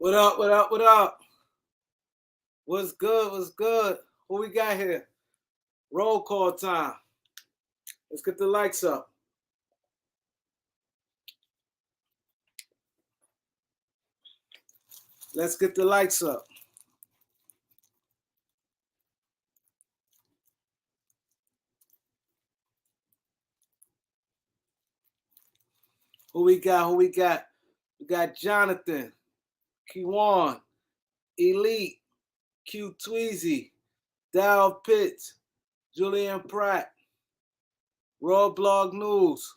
What up? What up? What up? What's good? What's good? Who we got here? Roll call time. Let's get the lights up. Let's get the lights up. Who we got? Who we got? We got Jonathan, Kiwan, Elite, Q Tweezy, Dow Pitts, Julian Pratt, Raw Blog News,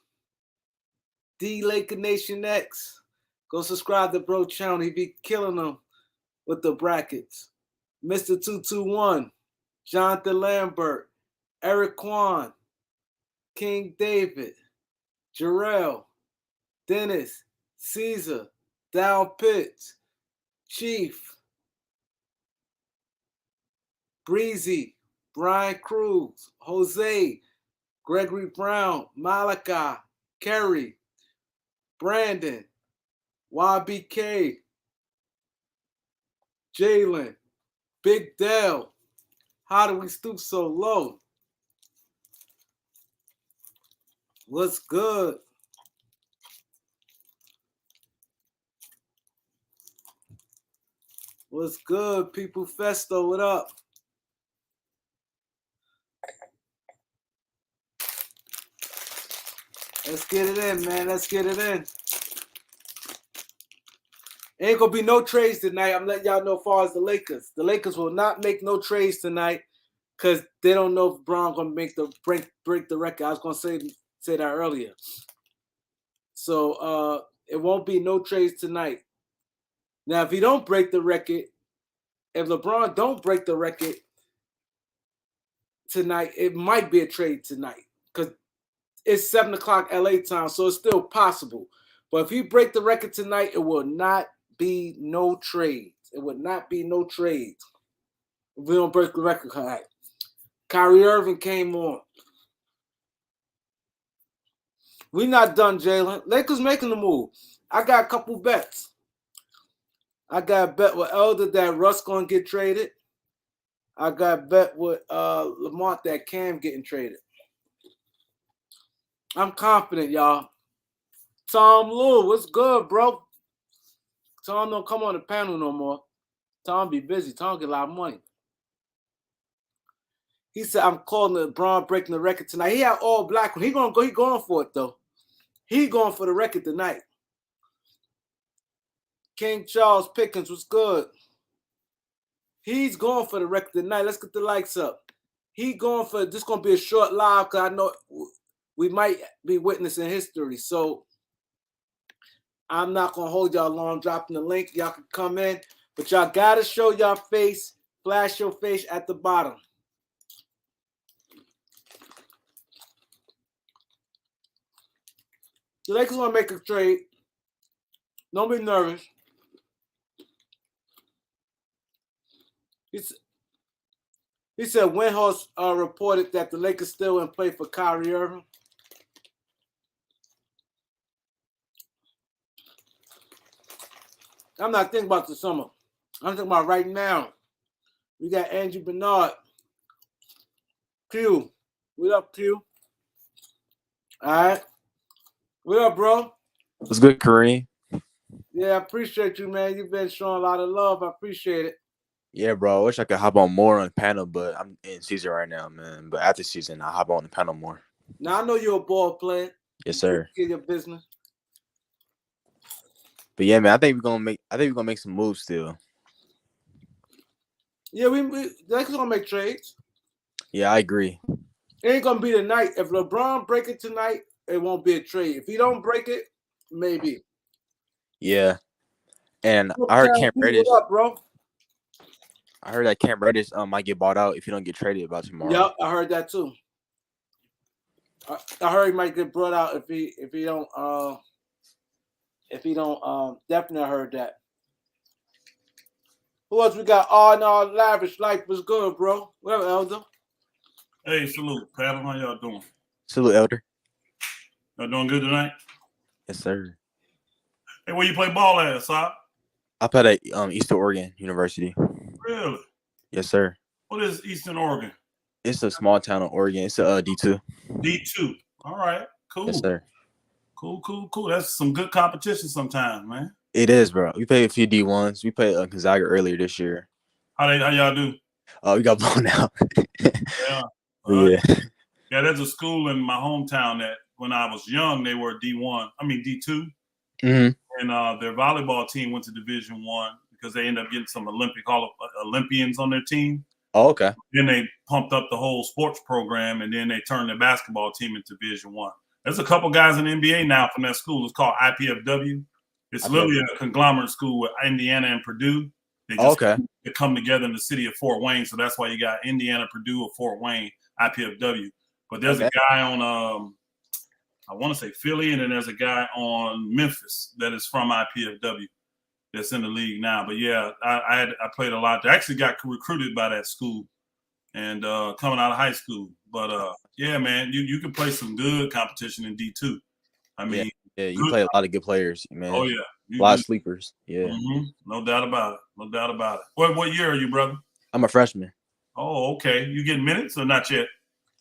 D Laker Nation X. Go subscribe to Bro channel. He be killing them with the brackets. Mr. 221, Jonathan Lambert, Eric Kwan, King David, Jarrell, Dennis, Caesar, Dow Pitts, Chief, Breezy, Brian Cruz, Jose, Gregory Brown, Malika, Kerry, Brandon, YBK, Jalen, Big Dell. How do we stoop so low? What's good? What's good, people? Festo, what up? Let's get it in, man. Let's get it in. Ain't gonna be no trades tonight. I'm letting y'all know as far as the Lakers. The Lakers will not make no trades tonight because they don't know if Brown gonna make the break the record. I was gonna say that earlier. So it won't be no trades tonight. Now, if he don't break the record, if LeBron don't break the record tonight, it might be a trade tonight because it's 7 o'clock LA time, so it's still possible. But if he break the record tonight, it will not be no trades. It would not be no trades if we don't break the record tonight. Kyrie Irving came on. We not done, Jalen. Lakers making the move. I got a couple bets. I got a bet with Elder that Russ gonna get traded. I got a bet with Lamont that Cam getting traded. I'm confident, y'all. Tom Lou, what's good, bro? Tom don't come on the panel no more. Tom be busy. Tom get a lot of money. He said, I'm calling LeBron breaking the record tonight. He had all black. He going for it, though. He going for the record tonight. King Charles Pickens, what's good? He's going for the record tonight. Let's get the lights up. He going for this. Going to be a short live because I know we might be witnessing history. So I'm not going to hold y'all long. I'm dropping the link. Y'all can come in. But y'all got to show y'all face. Flash your face at the bottom. The Lakers want to make a trade. Don't be nervous. He said Windhorst reported that the Lakers still in play for Kyrie Irving. I'm not thinking about the summer. I'm thinking about right now. We got Andrew Bernard. Q. What up, Q? All right. What up, bro? What's good, Kareem? Yeah, I appreciate you, man. You've been showing a lot of love. I appreciate it. Yeah, bro. I wish I could hop on more on the panel, but I'm in season right now, man. But after season, I'll hop on the panel more. Now, I know you're a ball player. Yes, sir. Get your business. But yeah, man, I think we're gonna make some moves still. Yeah, the Lakers gonna make trades. Yeah, I agree. It ain't gonna be tonight. If LeBron break it tonight, it won't be a trade. If he don't break it, maybe. Yeah. And I heard Cam Reddish. What up, bro? I heard that Cam Reddish might get bought out if he don't get traded by tomorrow. Yep, I heard that too. I heard he might get brought out if he don't definitely heard that. Who else we got? Oh no, Lavish Life was good, bro. What up, Elder? Hey, salute, Pat. How y'all doing? Salute, Elder. Y'all doing good tonight? Yes, sir. Hey, where you play ball at, Si? I played at Eastern Oregon University. Really? Yes, sir. What is Eastern Oregon? It's a small town in Oregon. It's a D2. D2. All right. Cool. Yes, sir. Cool. That's some good competition sometimes, man. It is, bro. We played a few D1s. We played Gonzaga earlier this year. How y'all do? We got blown out. Yeah. Yeah. Yeah, there's a school in my hometown that when I was young, they were D2. Mm-hmm. And their volleyball team went to Division I because they ended up getting some Olympians on their team. Oh, okay. Then they pumped up the whole sports program, and then they turned their basketball team into Division I. There's a couple guys in the NBA now from that school. It's called IPFW. It's literally a conglomerate school with Indiana and Purdue. They just they come together in the city of Fort Wayne, so that's why you got Indiana, Purdue, or Fort Wayne, IPFW. But there's a guy on, I want to say Philly, and then there's a guy on Memphis that is from IPFW that's in the league now. But yeah, I played a lot. I actually got recruited by that school and coming out of high school. But yeah, man, you can play some good competition in D2. I mean, yeah, you play a lot of good players, man. Oh yeah, a lot of sleepers. Yeah, no doubt about it. What year are you, brother? I'm a freshman. Oh, okay. You getting minutes or not yet?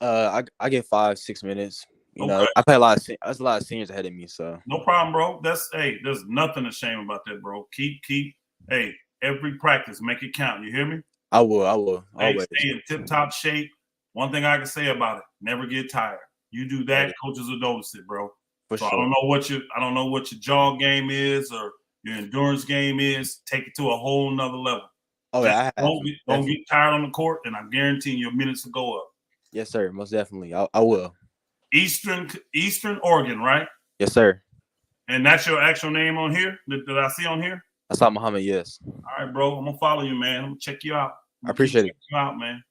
I get 5-6 minutes. You know, I play a lot of seniors ahead of me, so no problem, bro. There's nothing to shame about that, bro. Keep every practice, make it count. You hear me? I will. Always stay in tip-top shape. One thing I can say about it, never get tired. You do that, coaches will notice it, bro. Sure. I don't know what your jog game is or your endurance game is. Take it to a whole nother level. Oh yeah, don't get tired on the court, and I'm guaranteeing your minutes will go up. Yes, sir. Most definitely. I will. Eastern Oregon, right? Yes, sir. And that's your actual name on here that I see on here? Asad Muhammad, yes. All right, bro. I'm gonna follow you, man. I'm gonna check you out. I appreciate it. Check you out, man.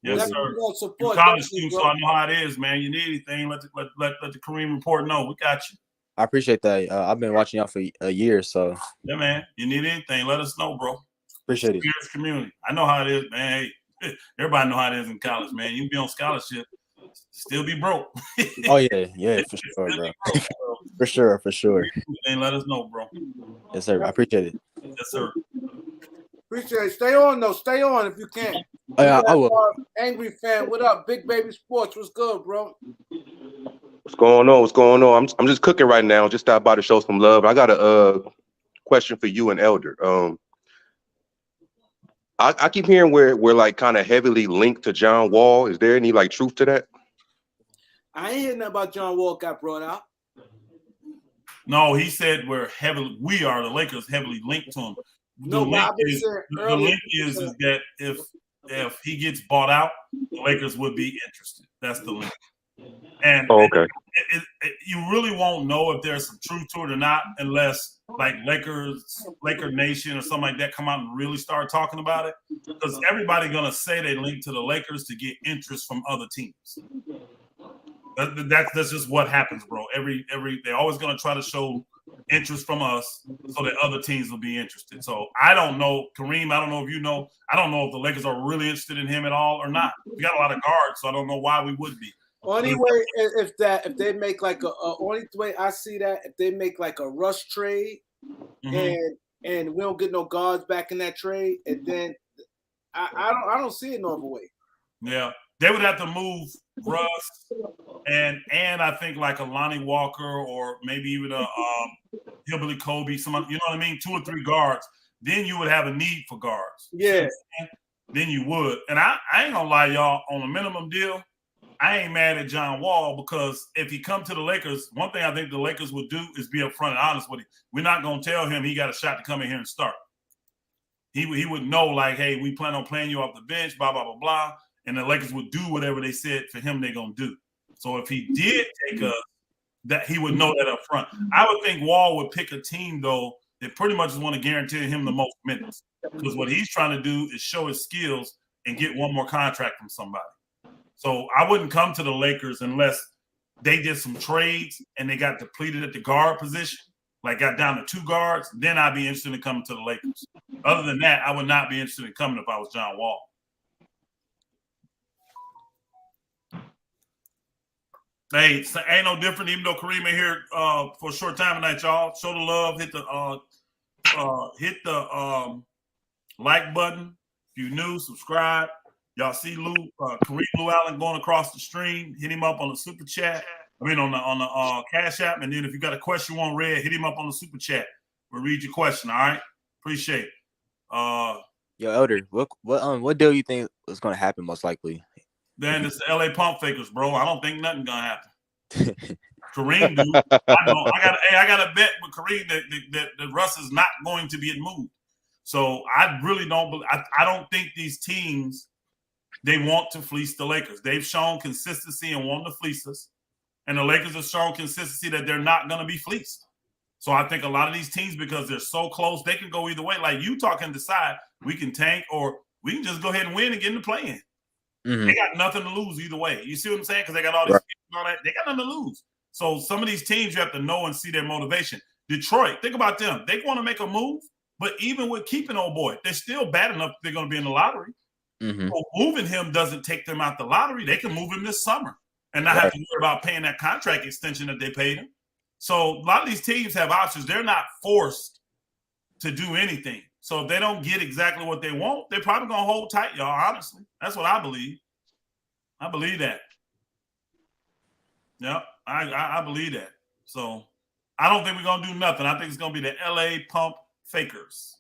Yes, sir. Support, you're college student, so I know how it is, man. You need anything, let the Kareem Report know. We got you. I appreciate that. I've been watching y'all for a year, so. Yeah, man. You need anything, let us know, bro. Appreciate it. Serious community. I know how it is, man. Hey, everybody know how it is in college, man. You be on scholarship, still be broke. Oh yeah, for sure, bro. For sure. And let us know, bro. Yes, sir. I appreciate it. Yes, sir. Appreciate it. Stay on though. Stay on if you can. Oh, yeah, I will. Angry fan, what up? Big Baby Sports, what's good, bro? What's going on? I'm just cooking right now. Just stopped by to show some love. I got a question for you and Elder. I keep hearing we're like kind of heavily linked to John Wall. Is there any like truth to that? I ain't hearing nothing about John Wall got brought out. No, he said we are the Lakers heavily linked to him. The link is that if he gets bought out, the Lakers would be interested. That's the link. And you really won't know if there's some truth to it or not unless like Laker Nation or something like that come out and really start talking about it. Because everybody's gonna say they link to the Lakers to get interest from other teams. That's just what happens, bro. They're always gonna try to show interest from us so that other teams will be interested. So I don't know, Kareem, I don't know if you know. I don't know if the Lakers are really interested in him at all or not. We got a lot of guards, so I don't know why we would be. Only way if they make like only way I see that if they make like a rush trade and we don't get no guards back in that trade, and then I don't see it no other way. Yeah, they would have to move Russ and I think like a Lonnie Walker or maybe even a Hillbilly Kobe, someone, you know what I mean, 2 or 3 guards. Then you would have a need for guards. Yeah. Then you would, and I ain't gonna lie, y'all, on a minimum deal. I ain't mad at John Wall because if he come to the Lakers, one thing I think the Lakers would do is be upfront and honest with him. We're not going to tell him he got a shot to come in here and start. He would know, like, hey, we plan on playing you off the bench, blah, blah, blah, blah. And the Lakers would do whatever they said for him they're going to do. So if he did take us, that he would know that up front. I would think Wall would pick a team, though, that pretty much just want to guarantee him the most minutes. Because what he's trying to do is show his skills and get one more contract from somebody. So I wouldn't come to the Lakers unless they did some trades and they got depleted at the guard position, like got down to 2 guards. Then I'd be interested in coming to the Lakers. Other than that, I would not be interested in coming if I was John Wall. Hey, ain't no different, even though Kareem ain't here for a short time tonight, y'all. Show the love, hit the hit the like button. If you're new, subscribe. Y'all see KAREEMLOUALLEN going across the stream. Hit him up on the super chat. I mean on the Cash App. And then if you got a question you want read, hit him up on the super chat. We'll read your question. All right. Appreciate it. Yo, Elder, what deal you think is gonna happen most likely? Then it's the LA pump fakers, bro. I don't think nothing gonna happen. Kareem, dude. I got a bet with Kareem that Russ is not going to be moved. So I really don't. I don't think these teams they want to fleece the Lakers. They've shown consistency and wanting to fleece us, and the Lakers have shown consistency that they're not going to be fleeced. So I think a lot of these teams, because they're so close, they can go either way. Like Utah can decide we can tank or we can just go ahead and win and get in the play-in. They got nothing to lose either way. You see what I'm saying? Because they got all these and all that. They got nothing to lose. So some of these teams you have to know and see their motivation. Detroit, think about them. They want to make a move, but even with keeping old boy, they're still bad enough they're going to be in the lottery. So moving him doesn't take them out the lottery. They can move him this summer and not have to worry about paying that contract extension that they paid him. So a lot of these teams have options. They're not forced to do anything. So if they don't get exactly what they want, they're probably going to hold tight, y'all, honestly. That's what I believe. I believe that. Yep, I believe that. So I don't think we're going to do nothing. I think it's going to be the LA pump fakers.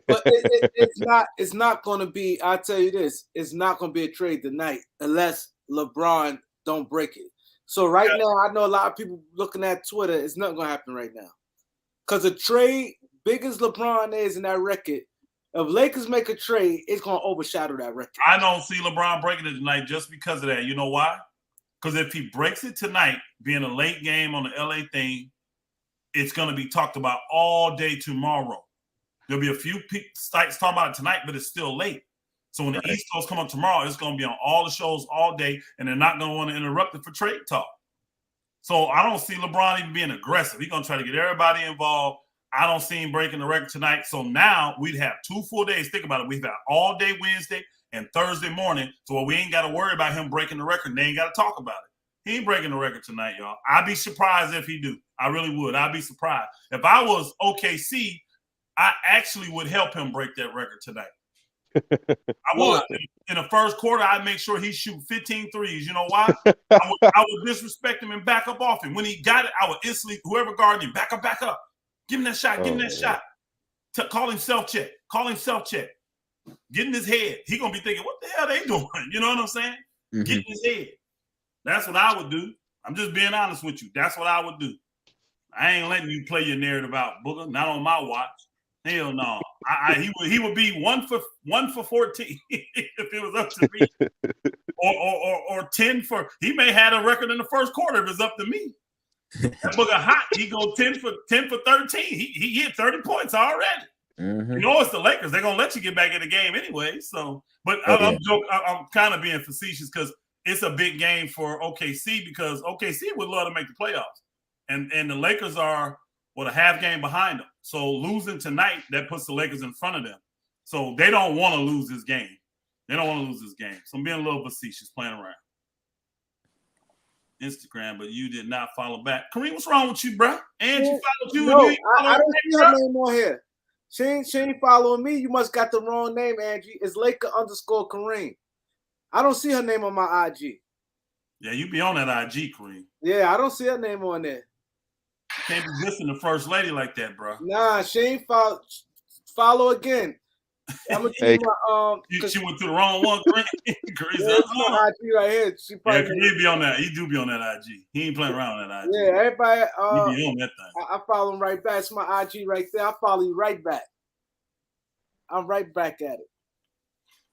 But it's not going to be, I'll tell you this, it's not going to be a trade tonight unless LeBron don't break it. So right now, I know a lot of people looking at Twitter, it's not going to happen right now. Because a trade, big as LeBron is in that record, if Lakers make a trade, it's going to overshadow that record. I don't see LeBron breaking it tonight just because of that. You know why? Because if he breaks it tonight, being a late game on the LA thing, it's going to be talked about all day tomorrow. There'll be a few sites talking about it tonight, but it's still late. So when the East Coast come up tomorrow, it's going to be on all the shows all day, and they're not going to want to interrupt it for trade talk. So I don't see LeBron even being aggressive. He's going to try to get everybody involved. I don't see him breaking the record tonight. So now we'd have 2 full days. Think about it. We've got all day Wednesday and Thursday morning. So we ain't got to worry about him breaking the record. They ain't got to talk about it. He ain't breaking the record tonight, y'all. I'd be surprised if he do. I really would. I'd be surprised. If I was OKC, I actually would help him break that record tonight. I would. In the first quarter, I'd make sure he shoot 15 threes. You know why? I would disrespect him and back up off him. When he got it, I would instantly, whoever guarded him, back up. Give him that shot. Give him that shot. Call him self-check. Get in his head. He going to be thinking, what the hell are they doing? You know what I'm saying? Get in his head. That's what I would do. I'm just being honest with you. That's what I would do. I ain't letting you play your narrative out, Booger. Not on my watch. Hell no. He would be 1 for 14 if it was up to me. or 10 for he may have a record in the first quarter if it's up to me. That Booger hot. He go 10 for 13. He hit 30 points already. You know it's the Lakers. They're gonna let you get back in the game anyway. So, but I'm kind of being facetious because it's a big game for OKC because OKC would love to make the playoffs, and the Lakers are a half game behind them. So losing tonight that puts the Lakers in front of them. So they don't want to lose this game. So I'm being a little facetious, playing around. Instagram, but you did not follow back. Kareem, what's wrong with you, bro? And you followed you. No, I don't see her name on here. She ain't following me. You must got the wrong name, Angie. It's Laker_Kareem. I don't see her name on my IG. Yeah, you be on that IG, Kareem. Yeah, I don't see her name on there. You can't be dissing the first lady like that, bro. Nah, she ain't follow again. I'm gonna Hey. She went to the wrong one, Kareem. It's my IG right here. Kareem be on that. He do be on that IG. He ain't playing around on that IG. Yeah, everybody. He be on that thing. I follow him right back. It's my IG right there. I follow you right back. I'm right back at it.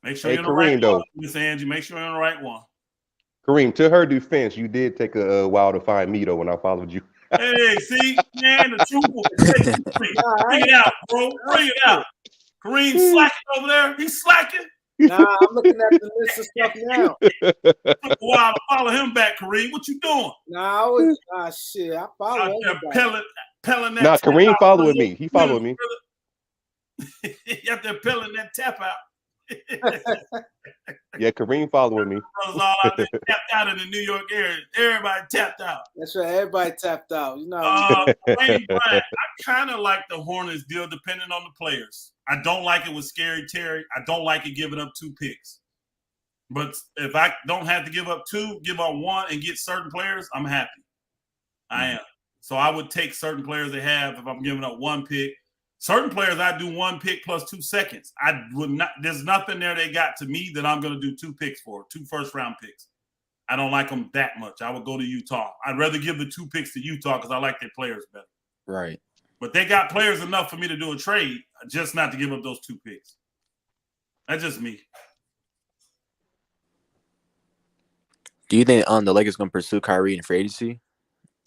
Make sure you're on the Kareem, right though. one, Miss Angie. Make sure you're on the right one. Kareem, to her defense, you did take a while to find me though when I followed you. Hey, see, man, the truth will bring it out, bro. Bring it out. Kareem slacking over there. He's slacking. Nah, I'm looking at the list of stuff now. Took a while to follow him back, Kareem. What you doing? Nah, I was shit. I follow Out there everybody. pelling that. Nah, tap Kareem out. following me. He following me. He out there pelling that tap out. Yeah, Kareem following me. Brothers all out there tapped out in the New York area. Everybody tapped out. That's right. Everybody tapped out. You know. Wayne Bryant, I kind of like the Hornets deal depending on the players. I don't like it with Scary Terry. I don't like it giving up 2 picks. But if I don't have to give up 2, give up 1 and get certain players, I'm happy. I am. So I would take certain players they have if I'm giving up 1 pick. Certain players, I do 1 pick plus 2 seconds. I would not. There's nothing there they got to me that I'm going to do 2 picks for, 2 first-round picks. I don't like them that much. I would go to Utah. I'd rather give the 2 picks to Utah because I like their players better. Right. But they got players enough for me to do a trade, just not to give up those 2 picks. That's just me. Do you think the Lakers going to pursue Kyrie in free agency?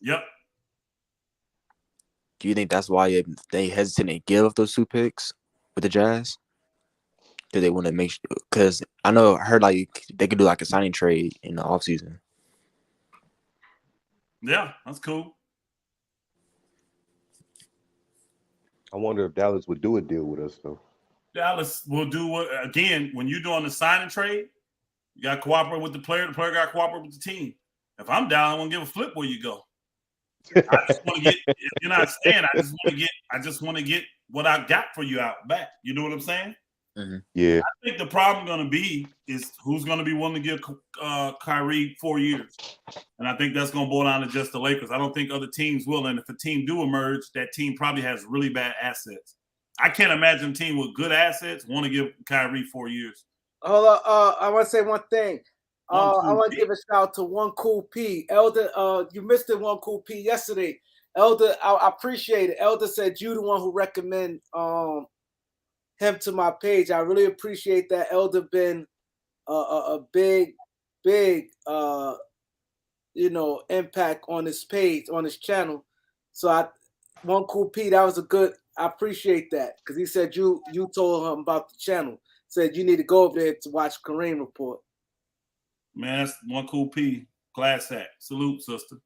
Yep. Do you think that's why they hesitate to give up those 2 picks with the Jazz? Do they want to make sure? Because I heard like they could do like a signing trade in the offseason. Yeah, that's cool. I wonder if Dallas would do a deal with us though. Dallas will do what again when you're doing the signing trade. You got to cooperate with the player. The player got to cooperate with the team. If I'm down, I won't give a flip where you go. I just want to get. If you're not staying, I just want to get what I got for you out back. You know what I'm saying? Mm-hmm. Yeah. I think the problem going to be is who's going to be willing to give Kyrie 4 years, and I think that's going to boil down to just the Lakers. I don't think other teams will. And if a team do emerge, that team probably has really bad assets. I can't imagine a team with good assets want to give Kyrie 4 years. Hold on. I want to say one thing. I want to give a shout out to One Cool P. Elder, you missed it, One Cool P, yesterday. Elder, I appreciate it. Elder said you the one who recommend him to my page. I really appreciate that. Elder been a big impact on his page, on his channel. So One Cool P, that was a good. I appreciate that because he said you told him about the channel. Said you need to go over there to watch Kareem Report. Man, that's One Cool P. Class act. Salute, sister.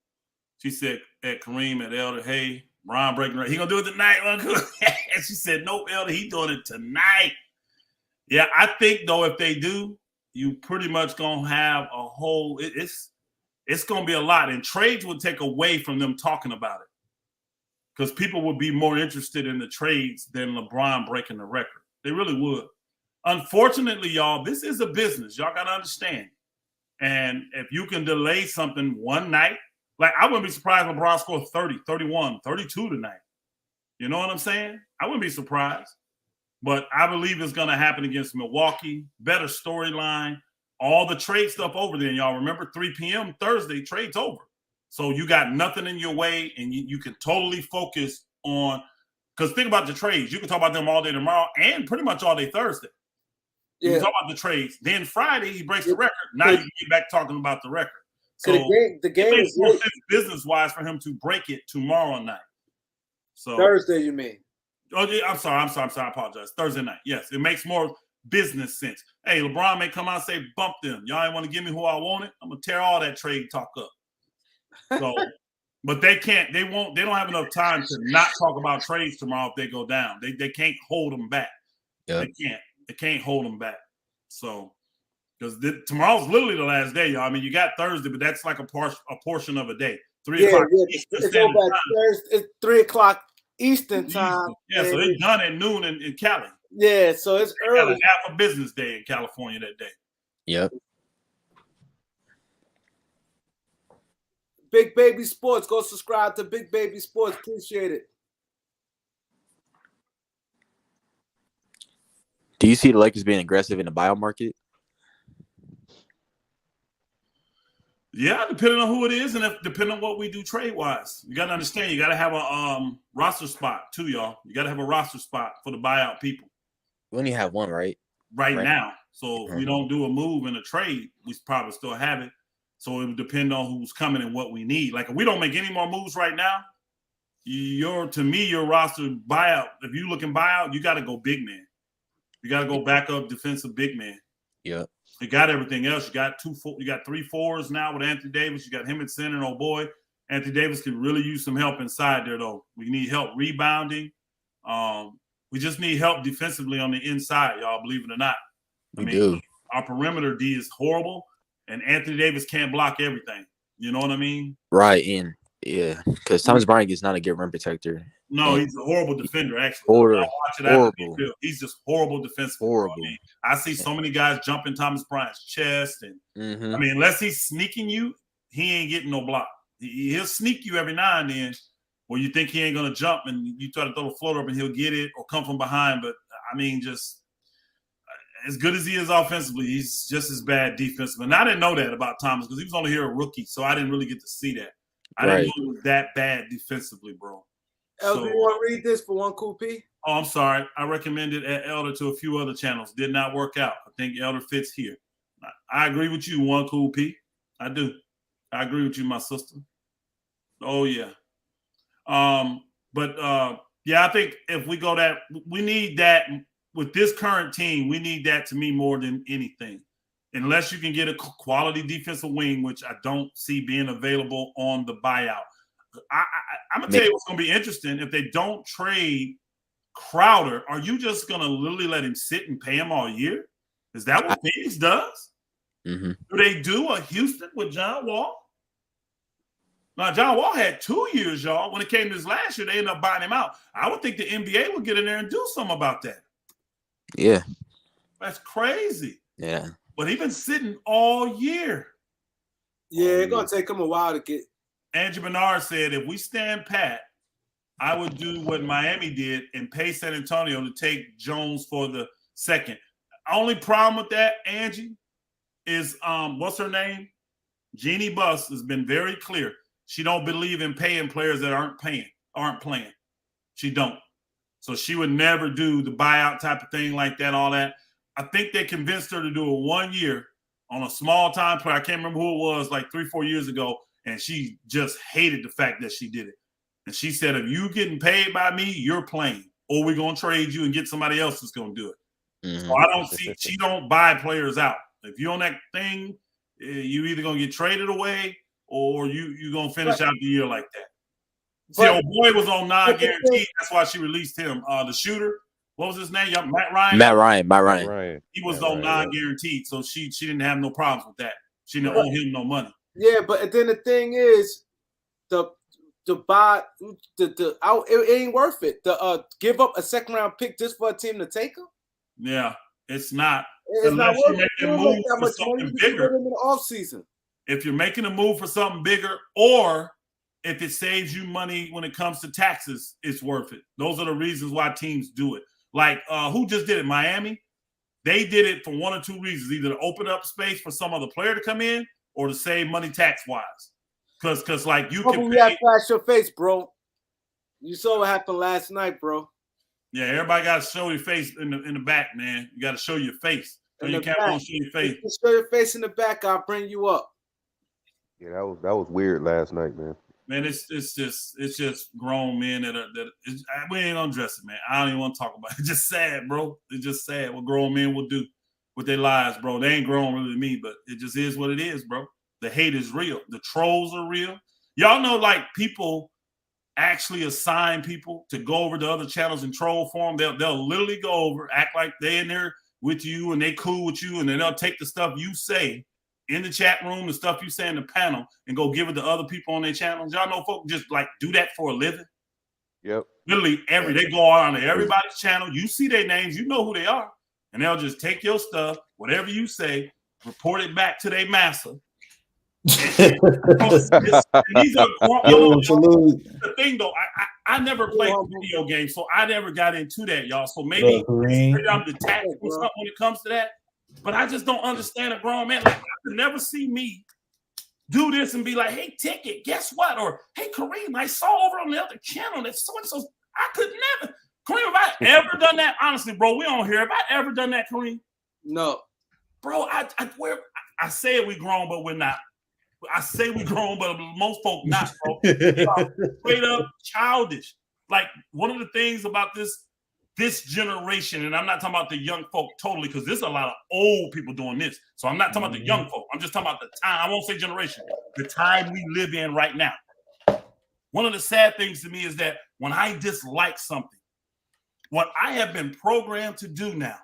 She said at Kareem at Elder, hey, Ron breaking right. He gonna do it tonight, One Cool. And she said, nope, Elder, he doing it tonight. Yeah, I think though, if they do, you pretty much gonna have a whole. It's gonna be a lot, and trades would take away from them talking about it because people would be more interested in the trades than LeBron breaking the record. They really would. Unfortunately, y'all, this is a business. Y'all gotta understand. And if you can delay something one night, like I wouldn't be surprised if LeBron scored 30, 31, 32 tonight. You know what I'm saying? I wouldn't be surprised. But I believe it's going to happen against Milwaukee. Better storyline. All the trade stuff over there. And y'all remember 3 p.m. Thursday, trade's over. So you got nothing in your way and you can totally focus on – because think about the trades. You can talk about them all day tomorrow and pretty much all day Thursday. You can talk about the trades. Then Friday, he breaks the record. Now you can get back talking about the record. So the game makes is more sense business-wise for him to break it tomorrow night. So Thursday, you mean? Oh, yeah, I'm sorry. I apologize. Thursday night. Yes, it makes more business sense. Hey, LeBron may come out and say, bump them. Y'all ain't want to give me who I wanted. I'm going to tear all that trade talk up. So, but they can't. They won't. They don't have enough time to not talk about trades tomorrow if they go down. They can't hold them back. Yep. They can't. They can't hold them back. So, because tomorrow's literally the last day, y'all. I mean, you got Thursday, but that's like a portion of a day. 3 o'clock. It's 3 o'clock Eastern time. Yeah, so it's done at noon in Cali. Yeah, so it's early. Got half a business day in California that day. Yep. Big Baby Sports. Go subscribe to Big Baby Sports. Appreciate it. Do you see the Lakers being aggressive in the buyout market? Yeah, depending on who it is and depending on what we do trade-wise. You got to understand, you got to have a roster spot too, y'all. You got to have a roster spot for the buyout people. We only have one, right? Right now. So if we don't do a move in a trade, we probably still have it. So it would depend on who's coming and what we need. Like if we don't make any more moves right now, your roster buyout, if you look in buyout, you got to go big man. You got to go back up defensive big man. Yeah. You got everything else. You got 3 4s now with Anthony Davis. You got him at center and oh boy. Anthony Davis can really use some help inside there though. We need help rebounding. We just need help defensively on the inside, y'all, believe it or not. We do. Our perimeter D is horrible, and Anthony Davis can't block everything. You know what I mean? Right, and yeah, because Thomas Bryant is not a good rim protector. No, and he's a horrible defender, actually. Horrible. I watch it after the field. He's just horrible defensively. Horrible. Bro. I see so many guys jumping Thomas Bryant's chest, and Mm-hmm. I mean, unless he's sneaking you, he ain't getting no block. He'll sneak you every now and then, where you think he ain't gonna jump, and you try to throw the floater up, and he'll get it or come from behind. But I mean, just as good as he is offensively, he's just as bad defensively. And I didn't know that about Thomas because he was only here a rookie, so I didn't really get to see that. I didn't know he was that bad defensively, bro. Elder, you want to read this for one cool P? Oh, I'm sorry. I recommended Elder to a few other channels. Did not work out. I think Elder fits here. I agree with you, one cool P. I do. I agree with you, my sister. Oh, yeah. Yeah, I think if we go that, we need that with this current team. We need that to me more than anything. Unless you can get a quality defensive wing, which I don't see being available on the buyout. I'm going to tell you what's going to be interesting. If they don't trade Crowder, are you just going to literally let him sit and pay him all year? Is that what Phoenix does? Mm-hmm. Do they do a Houston with John Wall? Now, John Wall had 2 years, y'all. When it came to this last year, they ended up buying him out. I would think the NBA would get in there and do something about that. Yeah. That's crazy. Yeah. But he's been sitting all year. Yeah, it's going to take him a while to get. Andrew Bernard said, if we stand pat, I would do what Miami did and pay San Antonio to take Jones for the second. Only problem with that, Angie, is what's her name? Jeannie Buss has been very clear. She don't believe in paying players that aren't playing. She don't. So she would never do the buyout type of thing like that, all that. I think they convinced her to do it 1 year on a small time player. I can't remember who it was, like 3-4 years ago, and she just hated the fact that she did it. And she said, if you getting paid by me, you're playing, or we're going to trade you and get somebody else who's going to do it. Mm-hmm. So I don't see, she don't buy players out. If you're on that thing, you either going to get traded away or you're going to finish out the year like that. See, old boy was on non-guaranteed. That's why she released him. The shooter, what was his name? Matt Ryan? Matt Ryan. He was on non-guaranteed, so she didn't have no problems with that. She didn't owe him no money. Yeah, but then the thing is, it ain't worth it to give up a second round pick just for a team to take him. Yeah, it's not. It's Unless not you're making a move for something bigger. In the offseason. If you're making a move for something bigger, or if it saves you money when it comes to taxes, it's worth it. Those are the reasons why teams do it. Like who just did it? Miami. They did it for one or two reasons: either to open up space for some other player to come in, or to save money tax wise. Because like you can pay. Flash your face, bro. You saw what happened last night, bro. Yeah, everybody got to show your face in the back, man. You got to show your face. So you can't show your face. You show your face in the back, I'll bring you up. Yeah, that was weird last night, man. Man, it's just grown men we ain't gonna address it, man. I don't even want to talk about it. It's just sad, bro. It's just sad what grown men will do with their lives, bro. They ain't grown really to me, but it just is what it is, bro. The hate is real. The trolls are real. Y'all know, like, people actually assign people to go over to other channels and troll for them. They'll literally go over, act like they're in there with you and they cool with you, and then they'll take the stuff you say in the chat room, the stuff you say in the panel, and go give it to other people on their channels. Y'all know folks just like do that for a living. Yep. Literally they go on to everybody's channel. You see their names, you know who they are, and they'll just take your stuff, whatever you say, report it back to their master. These are the thing though. I never played video games, so I never got into that, y'all. So maybe I'm detached or something when it comes to that. But I just don't understand a grown man. Like, I could never see me do this and be like, "Hey, Ticket, guess what?" Or, "Hey, Kareem, I saw over on the other channel that so and so." I could never, Kareem. Have I ever done that? Honestly, bro, we on here. Have I ever done that, Kareem? No, bro. I say we grown, but we're not. I say we grown, but most folk not, bro. Straight up childish. Like, one of the things about this generation, and I'm not talking about the young folk totally, because there's a lot of old people doing this. So I'm not talking about the young folk. I'm just talking about the time. I won't say generation. The time we live in right now. One of the sad things to me is that when I dislike something, what I have been programmed to do now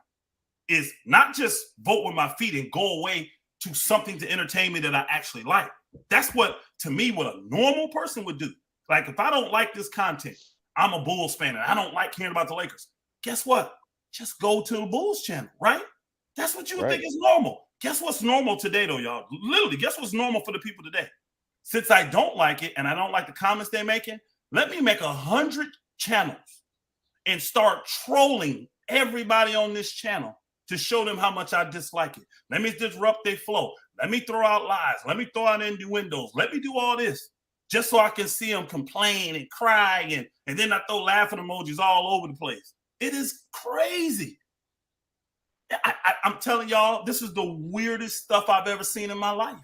is not just vote with my feet and go away to something to entertain me that I actually like. That's what, to me, what a normal person would do. Like, if I don't like this content, I'm a Bulls fan and I don't like hearing about the Lakers. Guess what? Just go to the Bulls channel, right? That's what you would think is normal. Guess what's normal today, though, y'all? Literally, guess what's normal for the people today? Since I don't like it and I don't like the comments they're making, let me make 100 channels and start trolling everybody on this channel to show them how much I dislike it. Let me disrupt their flow. Let me throw out lies. Let me throw out innuendos. Let me do all this just so I can see them complain and cry, and then I throw laughing emojis all over the place. It is crazy. I'm telling y'all, this is the weirdest stuff I've ever seen in my life.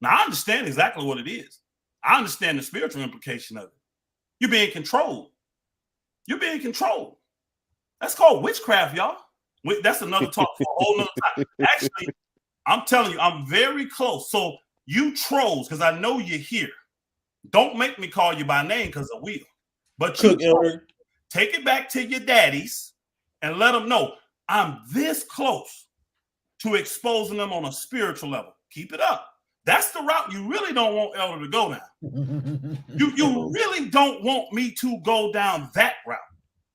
Now, I understand exactly what it is. I understand the spiritual implication of it. You're being controlled. You're being controlled. That's called witchcraft, y'all. That's another talk for a whole nother time. Actually, I'm telling you, I'm very close. So you trolls, because I know you're here. Don't make me call you by name because I will. But you take it back to your daddies and let them know I'm this close to exposing them on a spiritual level. Keep it up. That's the route you really don't want Elder to go down. You really don't want me to go down that route.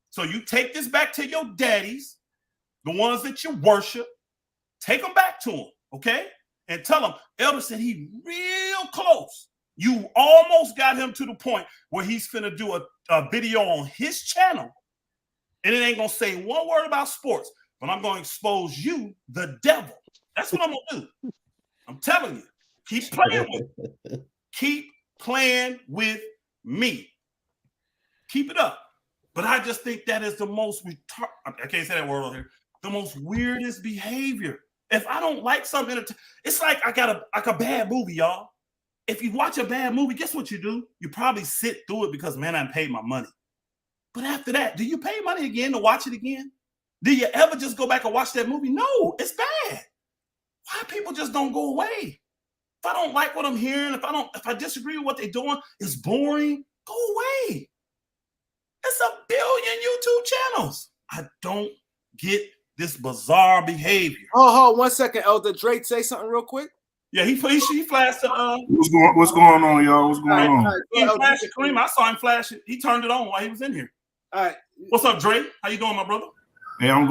So you take this back to your daddies, the ones that you worship. Take them back to them, okay? And tell them, Elder said he real close. You almost got him to the point where he's finna do a video on his channel, and it ain't gonna say one word about sports, but I'm gonna expose you, the devil. That's what I'm gonna do. I'm telling you. Keep playing with me. Keep playing with me. Keep it up. But I just think that is the most I can't say that word on here. The most weirdest behavior. If I don't like something, it's like I got a bad movie, y'all. If you watch a bad movie, guess what you do? You probably sit through it because, man, I paid my money. But after that, do you pay money again to watch it again? Do you ever just go back and watch that movie? No, it's bad. Why people just don't go away? If I don't like what I'm hearing, if I disagree with what they're doing, it's boring, go away. It's 1 billion YouTube channels. I don't get this bizarre behavior. Oh, 1 second, Elder. Drake, say something real quick. Yeah, he flashed What's going on, y'all? What's going on? He flashed it, Kareem. I saw him flash it. He turned it on while he was in here. All right. What's up, Drake? How you doing, my brother? Hey, I'm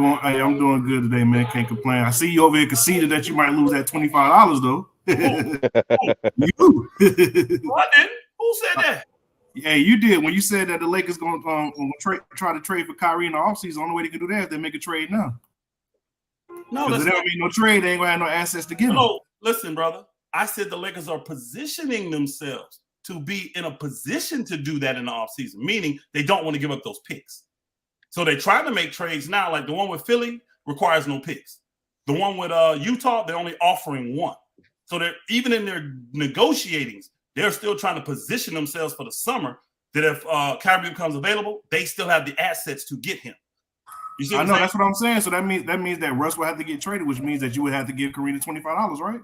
doing good today, man. Can't complain. I see you over here conceded that you might lose that $25 though. You. Well, I didn't. Who said that? Yeah, you did when you said that the Lakers going to try to trade for Kyrie in the offseason. The only way they can do that is they make a trade now. No, because if they don't make no trade, they ain't gonna have no assets to give them. No, listen, brother. I said the Lakers are positioning themselves to be in a position to do that in the offseason, meaning they don't want to give up those picks. So they're trying to make trades now, like the one with Philly requires no picks. The one with Utah, they're only offering one. So they're even in their negotiatings, they're still trying to position themselves for the summer that if Kyrie becomes available, they still have the assets to get him. You see I know, that's what I'm saying. So that means that Russ will have to get traded, which means that you would have to give Kareem $25, right?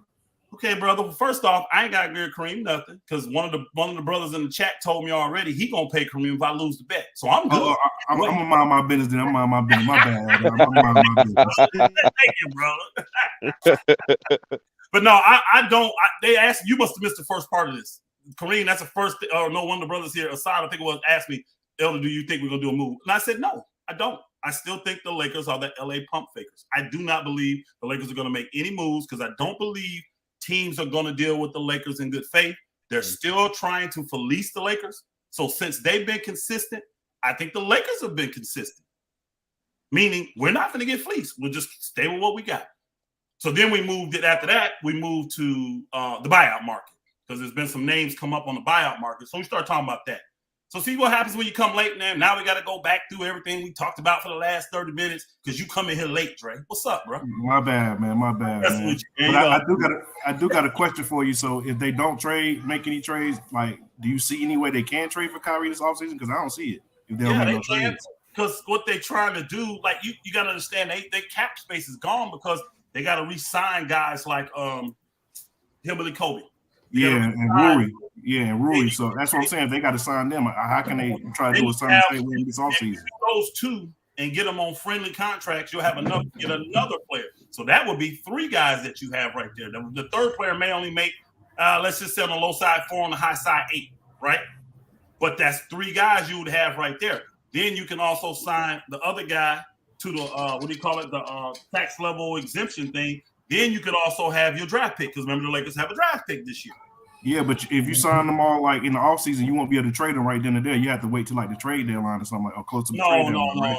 Okay, brother. Well, first off, I ain't got to give Kareem nothing because one of the brothers in the chat told me already he gonna pay Kareem if I lose the bet. So I'm good. I'm gonna mind my business. Then I'm mind my business. My bad. I'm mind my business. Thank you, brother. But no, I don't. They asked you must have missed the first part of this. Kareem, that's the first. One of the brothers here, Assad, I think it was, asked me, Elder, do you think we're gonna do a move? And I said no, I don't. I still think the Lakers are the LA pump fakers. I do not believe the Lakers are gonna make any moves because I don't believe teams are going to deal with the Lakers in good faith. They're still trying to fleece the Lakers. So since they've been consistent, I think the Lakers have been consistent. Meaning we're not going to get fleeced. We'll just stay with what we got. So then we moved it after that. We moved to the buyout market because there's been some names come up on the buyout market. So we start talking about that. So see what happens when you come late, man. Now we got to go back through everything we talked about for the last 30 minutes because you come in here late, Dre. What's up, bro? My bad, man. My bad, man. But I do got a question for you. So if they don't make any trades, like, do you see any way they can trade for Kyrie this offseason? Because I don't see it. If they don't make no trades. Because what they're trying to do, like you got to understand, they cap space is gone because they got to re-sign guys like Hillbilly Kobe. And Rui. Yeah, and Rui. So that's what I'm saying. If they got to sign them, how can they try to do a certain trade in this offseason? Those two, and get them on friendly contracts, you'll have enough to get another player. So that would be 3 guys that you have right there. The third player may only make, let's just say on the low side 4, on the high side 8, right? But that's 3 guys you would have right there. Then you can also sign the other guy to the the tax level exemption thing. Then you could also have your draft pick, because remember the Lakers have a draft pick this year. Yeah, but if you sign them all like in the offseason, you won't be able to trade them right then and there. You have to wait till like the trade deadline or something, like, or close to the trade deadline. No.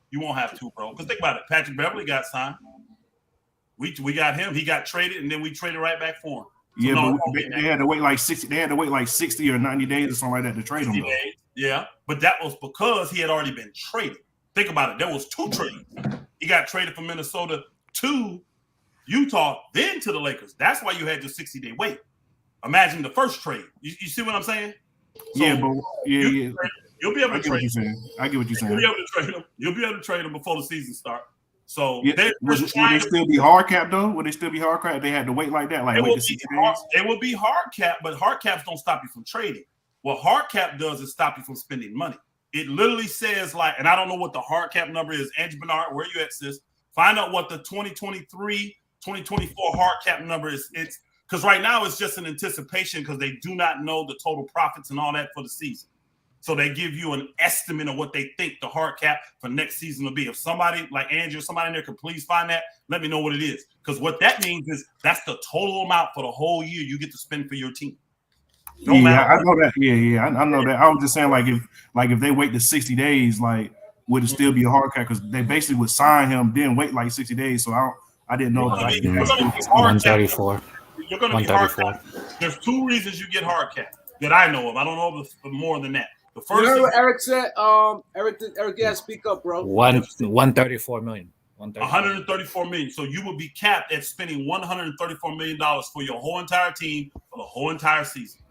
You won't have to, bro. Because think about it. Patrick Beverly got signed. We got him. He got traded, and then we traded right back for him. So yeah, but they had to wait like 60. They had to wait like 60 or 90 days or something like that to trade him. Days, yeah, but that was because he had already been traded. Think about it. There was 2 trades. He got traded from Minnesota to Utah, then to the Lakers. That's why you had your 60-day wait. Imagine the first trade. You see what I'm saying? So yeah, but yeah. You'll be able to trade him. I get what you're saying. You'll be able to trade him. You'll be able to trade him before the season starts. So yeah, would they still be hard cap though? Would they still be hard cap if they had to wait like that? Like it will be hard cap, but hard caps don't stop you from trading. What hard cap does is stop you from spending money. It literally says like, and I don't know what the hard cap number is. Angie Bernard, where you at, sis? Find out what the 2023, 2024 hard cap number is. It's because right now it's just an anticipation because they do not know the total profits and all that for the season. So they give you an estimate of what they think the hard cap for next season will be. If somebody like Andrew or somebody in there can please find that, let me know what it is. Because what that means is that's the total amount for the whole year you get to spend for your team. I know that. Yeah, I know that. I was just saying, if they wait the 60 days, like, would it still be a hard cap? Because they basically would sign him, then wait like 60 days. So I didn't know that. 134. You're going to be hard cap. There's 2 reasons you get hard cap that I know of. I don't know if more than that. The first, you heard what Eric said? Eric, yeah, speak up, bro. 134 million. 134 million. So you would be capped at spending $134 million for your whole entire team for the whole entire season.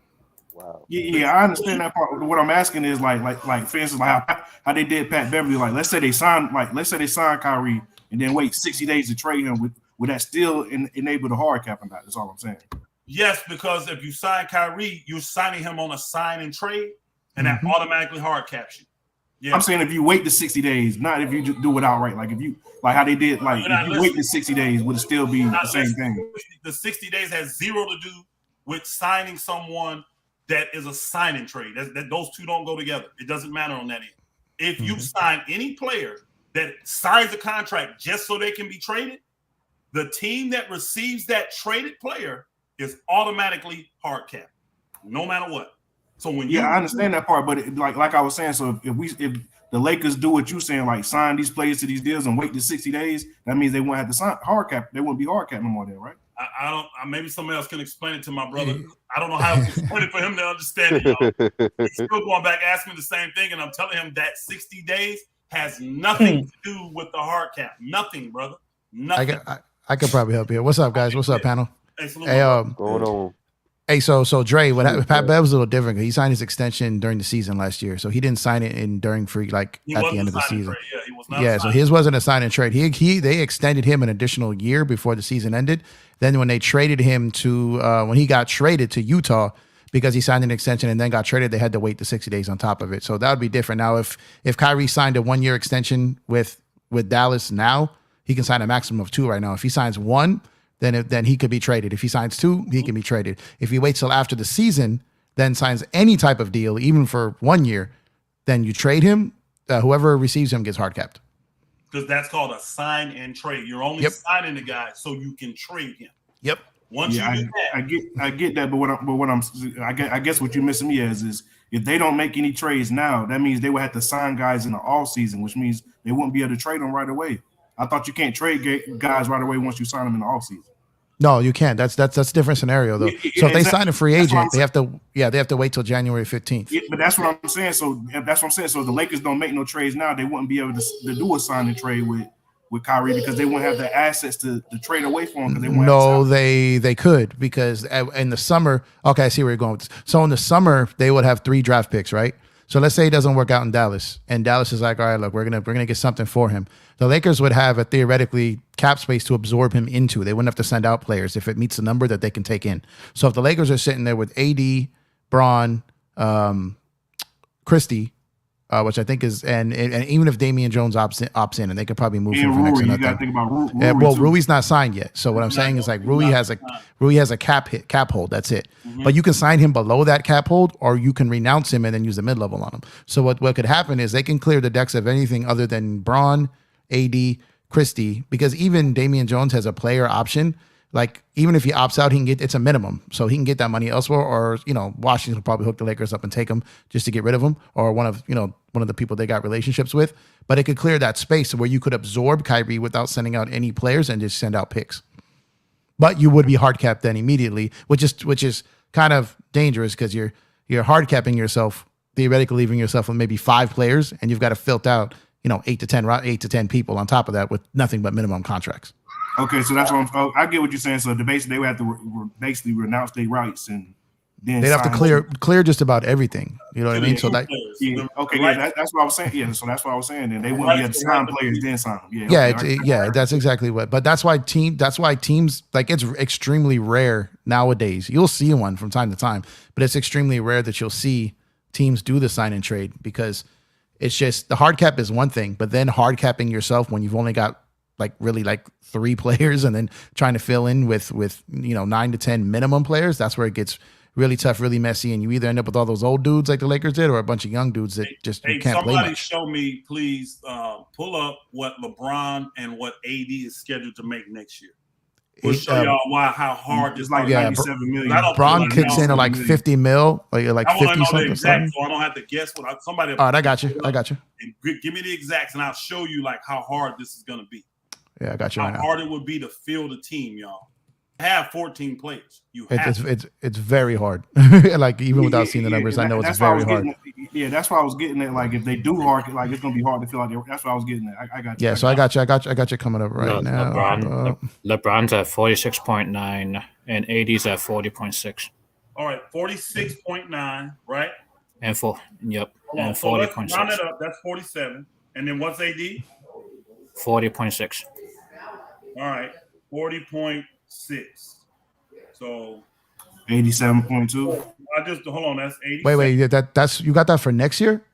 Wow. Yeah, I understand that part. What I'm asking is like for instance, like how they did Pat Beverly. Like, let's say they sign Kyrie and then wait 60 days to trade him. Would that still enable the hard cap or not? That's all I'm saying. Yes, because if you sign Kyrie, you're signing him on a sign and trade, and that automatically hard caps you. Yeah. I'm saying if you wait the 60 days, not if you do it outright. Like if you how they did, like if you wait the 60 days, would it still be the same thing? The 60 days has 0 to do with signing someone that is a sign and trade. That those 2 don't go together. It doesn't matter on that end. If you sign any player that signs a contract just so they can be traded, the team that receives that traded player is automatically hard cap, no matter what. So when I understand that part, but like I was saying, so if the Lakers do what you're saying, like sign these players to these deals and wait the 60 days, that means they won't have to sign hard cap. They won't be hard cap no more, then, right? I don't. Maybe somebody else can explain it to my brother. I don't know how to explain it for him to understand it. He's still going back asking the same thing, and I'm telling him that 60 days has nothing to do with the hard cap. Nothing, brother. Nothing. I could probably help you. What's up, guys? What's up, panel? What's going on? Hey, so Dre, what happened? Pat Bev was a little different. He signed his extension during the season last year, so he didn't sign it during free at the end of the season. Yeah, he was not. So his wasn't a sign and trade. They extended him an additional year before the season ended. Then when they traded him to when he got traded to Utah because he signed an extension and then got traded, they had to wait the 60 days on top of it. So that would be different. Now, if Kyrie signed a 1-year extension with Dallas now, he can sign a maximum of 2 right now. If he signs 1. Then he could be traded. If he signs 2, he can be traded. If he waits till after the season, then signs any type of deal, even for 1 year, then you trade him. Whoever receives him gets hard capped. Because that's called a sign and trade. You're only signing the guy so you can trade him. Yep. Once you do that, I get that, but I guess what you're missing me as is if they don't make any trades now, that means they would have to sign guys in the off season, which means they wouldn't be able to trade them right away. I thought you can't trade guys right away once you sign them in the offseason. No, you can't. That's a different scenario though. So if they sign a free agent, they have to wait till January 15th. Yeah, but that's what I'm saying. So So if the Lakers don't make no trades now, they wouldn't be able to do a sign and trade with Kyrie because they wouldn't have the assets to trade away for him. They could because in the summer. Okay, I see where you're going with this. So in the summer they would have 3 draft picks, right? So let's say it doesn't work out in Dallas, and Dallas is like, all right, look, we're gonna get something for him. The Lakers would have a theoretically cap space to absorb him into. They wouldn't have to send out players if it meets the number that they can take in. So if the Lakers are sitting there with AD, Braun, Christie, which I think is and even if Damian Jones opts in, and they could probably move him for And next to Rui, you got to nothing. think about Rui. Yeah, well, too. Rui's not signed yet. So what I'm saying is like Rui has a cap hold. That's it. But you can sign him below that cap hold, or you can renounce him and then use the mid level on him. So what could happen is they can clear the decks of anything other than Braun, AD, Christie, because even Damian Jones has a player option. Like even if he opts out, he can get it's a minimum, so he can get that money elsewhere, or Washington will probably hook the Lakers up and take him just to get rid of him, or one of the people they got relationships with. But it could clear that space where you could absorb Kyrie without sending out any players and just send out picks. But you would be hard capped then immediately, which is kind of dangerous because you're hard capping yourself, theoretically leaving yourself with maybe 5 players, and you've got to filter out 8 to 10 people on top of that with nothing but minimum contracts. Okay, so that's what I get what you're saying. So they would have to basically renounce their rights and then they'd have to clear just about everything. You know what I mean? So that that's what I was saying. Yeah, so that's what I was saying. And they wouldn't be able to sign players then sign them. Yeah, that's exactly what. But that's why teams like it's extremely rare nowadays. You'll see one from time to time, but it's extremely rare that you'll see teams do the sign and trade because it's just the hard cap is one thing, but then hard capping yourself when you've only got really 3 players and then trying to fill in with 9 to 10 minimum players, that's where it gets really tough, really messy, and you either end up with all those old dudes like the Lakers did or a bunch of young dudes that just can't play much. Somebody show me, please, pull up what LeBron and what AD is scheduled to make next year. We'll show y'all how hard this is. Like 97 million. LeBron kicks in at 50 mil, like 50 something. Exact, so I don't have to guess what somebody. All right, I got you. And give me the exacts, and I'll show you how hard this is going to be. Yeah, I got you. How hard it would be to field a team, y'all. Have 14 players. It's very hard. Even without seeing the numbers, I know it's very hard. That's why I was getting at. If they do hard, it's gonna be hard to feel like. That's what I was getting at. I got you. Yeah, so I got you coming up right now. LeBron's at 46.9 and AD's at 40.6. All right, 46.9, right? And 40.6. So let's round it up. That's 47. And then what's AD? 40.6. All right, 40.6. So 87.2. I just hold on. That's 80. Wait. That's you got that for next year?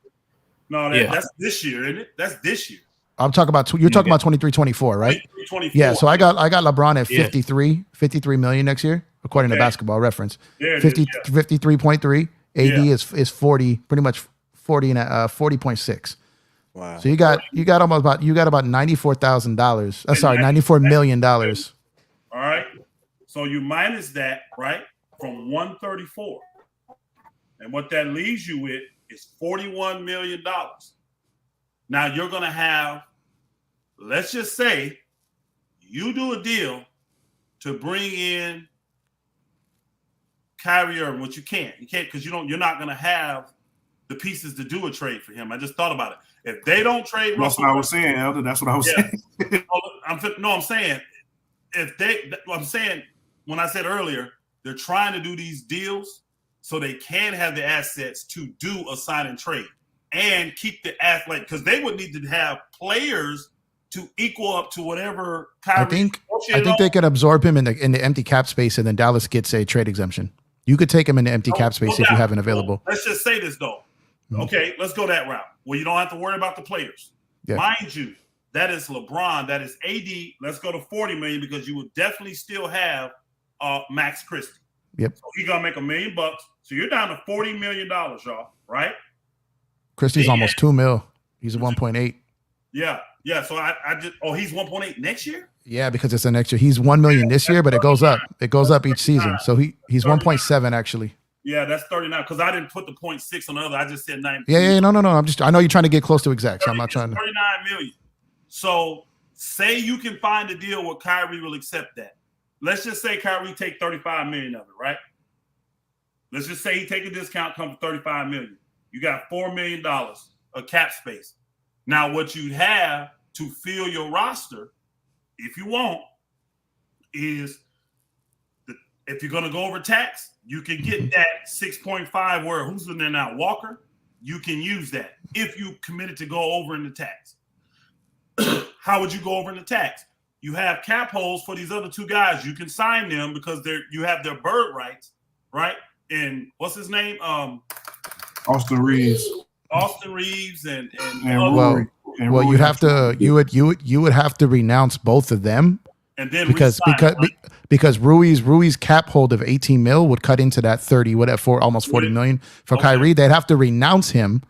No, that's this year, isn't it? That's this year. I'm talking about you're talking about 23-24, right? 23-24. Yeah. So I got LeBron at 53 million next year, according to Basketball Reference. 53.3. AD is 40, pretty much 40 and 40.6. Wow. So you got about $94,000. Sorry, $94 million. All right. So you minus that, right, from 134. And what that leaves you with is $41 million. Now you're going to have, let's just say you do a deal to bring in Kyrie Irving, which you can't because you're not going to have the pieces to do a trade for him. I just thought about it. If they don't trade Russell, that's what I was saying, Elder. That's what I was saying. I'm saying when I said earlier, they're trying to do these deals so they can have the assets to do a sign and trade and keep the athlete, because they would need to have players to equal up to whatever Kyrie. I think they can absorb him in the empty cap space, and then Dallas gets a trade exemption. You could take him in the empty cap space if you have it available. Let's just say this though. Okay, let's go that route. Well, you don't have to worry about the players. Yeah. Mind you, that is LeBron, that is AD. Let's go to 40 million because you would definitely still have Max Christie. Yep. So he's gonna make $1 million. So you're down to $40 million, y'all, right? Christie's almost $2 million. He's a 1.8. Yeah. So I just he's 1.8 next year? Yeah, because it's the next year. He's 1 million this year, but it goes up. It goes up each season. So he's 1.7 actually. Yeah, that's 39 because I didn't put the 0.6 on the other. I just said 9. Yeah, no. I know you're trying to get close to exact. So I'm not trying to. 39 million. So say you can find a deal where Kyrie will accept that. Let's just say Kyrie take 35 million of it, right? Let's just say he take a discount, come for 35 million. You got $4 million of cap space. Now, what you'd have to fill your roster, if you want, is if you're going to go over tax, you can get that 6.5 where who's in there now? Walker. You can use that if you committed to go over in the tax. How would you go over in the tax? You have cap holes for these other 2 guys. You can sign them because you have their bird rights, right? And what's his name? Austin Reeves. Austin Reeves and Rui. Well, you'd have to you would have to renounce both of them and then because re-sign, right? because Rui's cap hold of 18 mil would cut into that 30, whatever, for almost 40 million for Kyrie. They'd have to renounce him,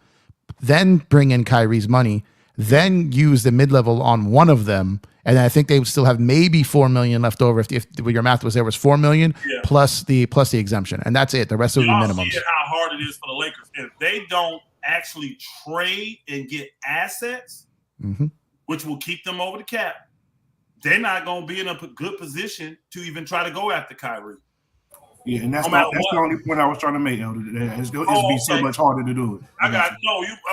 then bring in Kyrie's money, then use the mid-level on one of them, and I think they would still have maybe 4 million left over if your math was there was 4 million plus the exemption, and that's it. The rest would be minimums. See how hard it is for the Lakers if they don't actually trade and get assets, which will keep them over the cap. They're not going to be in a good position to even try to go after Kyrie. Yeah, and that's the only point I was trying to make, Elder. It's be so much harder to do it. I got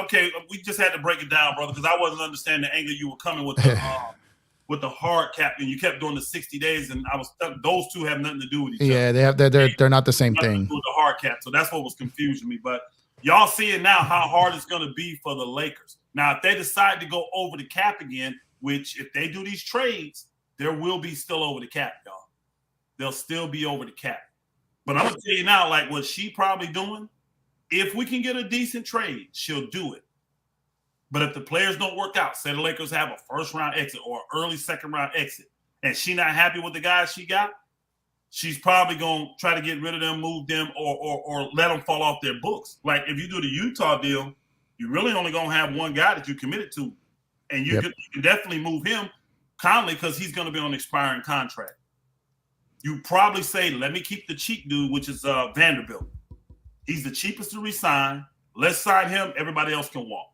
okay. We just had to break it down, brother, because I wasn't understanding the angle you were coming with the hard cap, and you kept doing the 60 days, and I was those two have nothing to do with each other. Yeah, they're not the same thing. With the hard cap, so that's what was confusing me. But y'all see it now how hard it's going to be for the Lakers. Now, if they decide to go over the cap again, which if they do these trades, there will be still over the cap, y'all. They'll still be over the cap. But I'm going to tell you now, like what she probably doing, if we can get a decent trade, she'll do it. But if the players don't work out, say the Lakers have a first-round exit or early second-round exit, and she not happy with the guys she got, she's probably going to try to get rid of them, move them, or let them fall off their books. Like if you do the Utah deal, you really only going to have one guy that you committed to. And you can definitely move him, Conley, because he's going to be on an expiring contract. You probably say, let me keep the cheap dude, which is Vanderbilt. He's the cheapest to resign. Let's sign him. Everybody else can walk.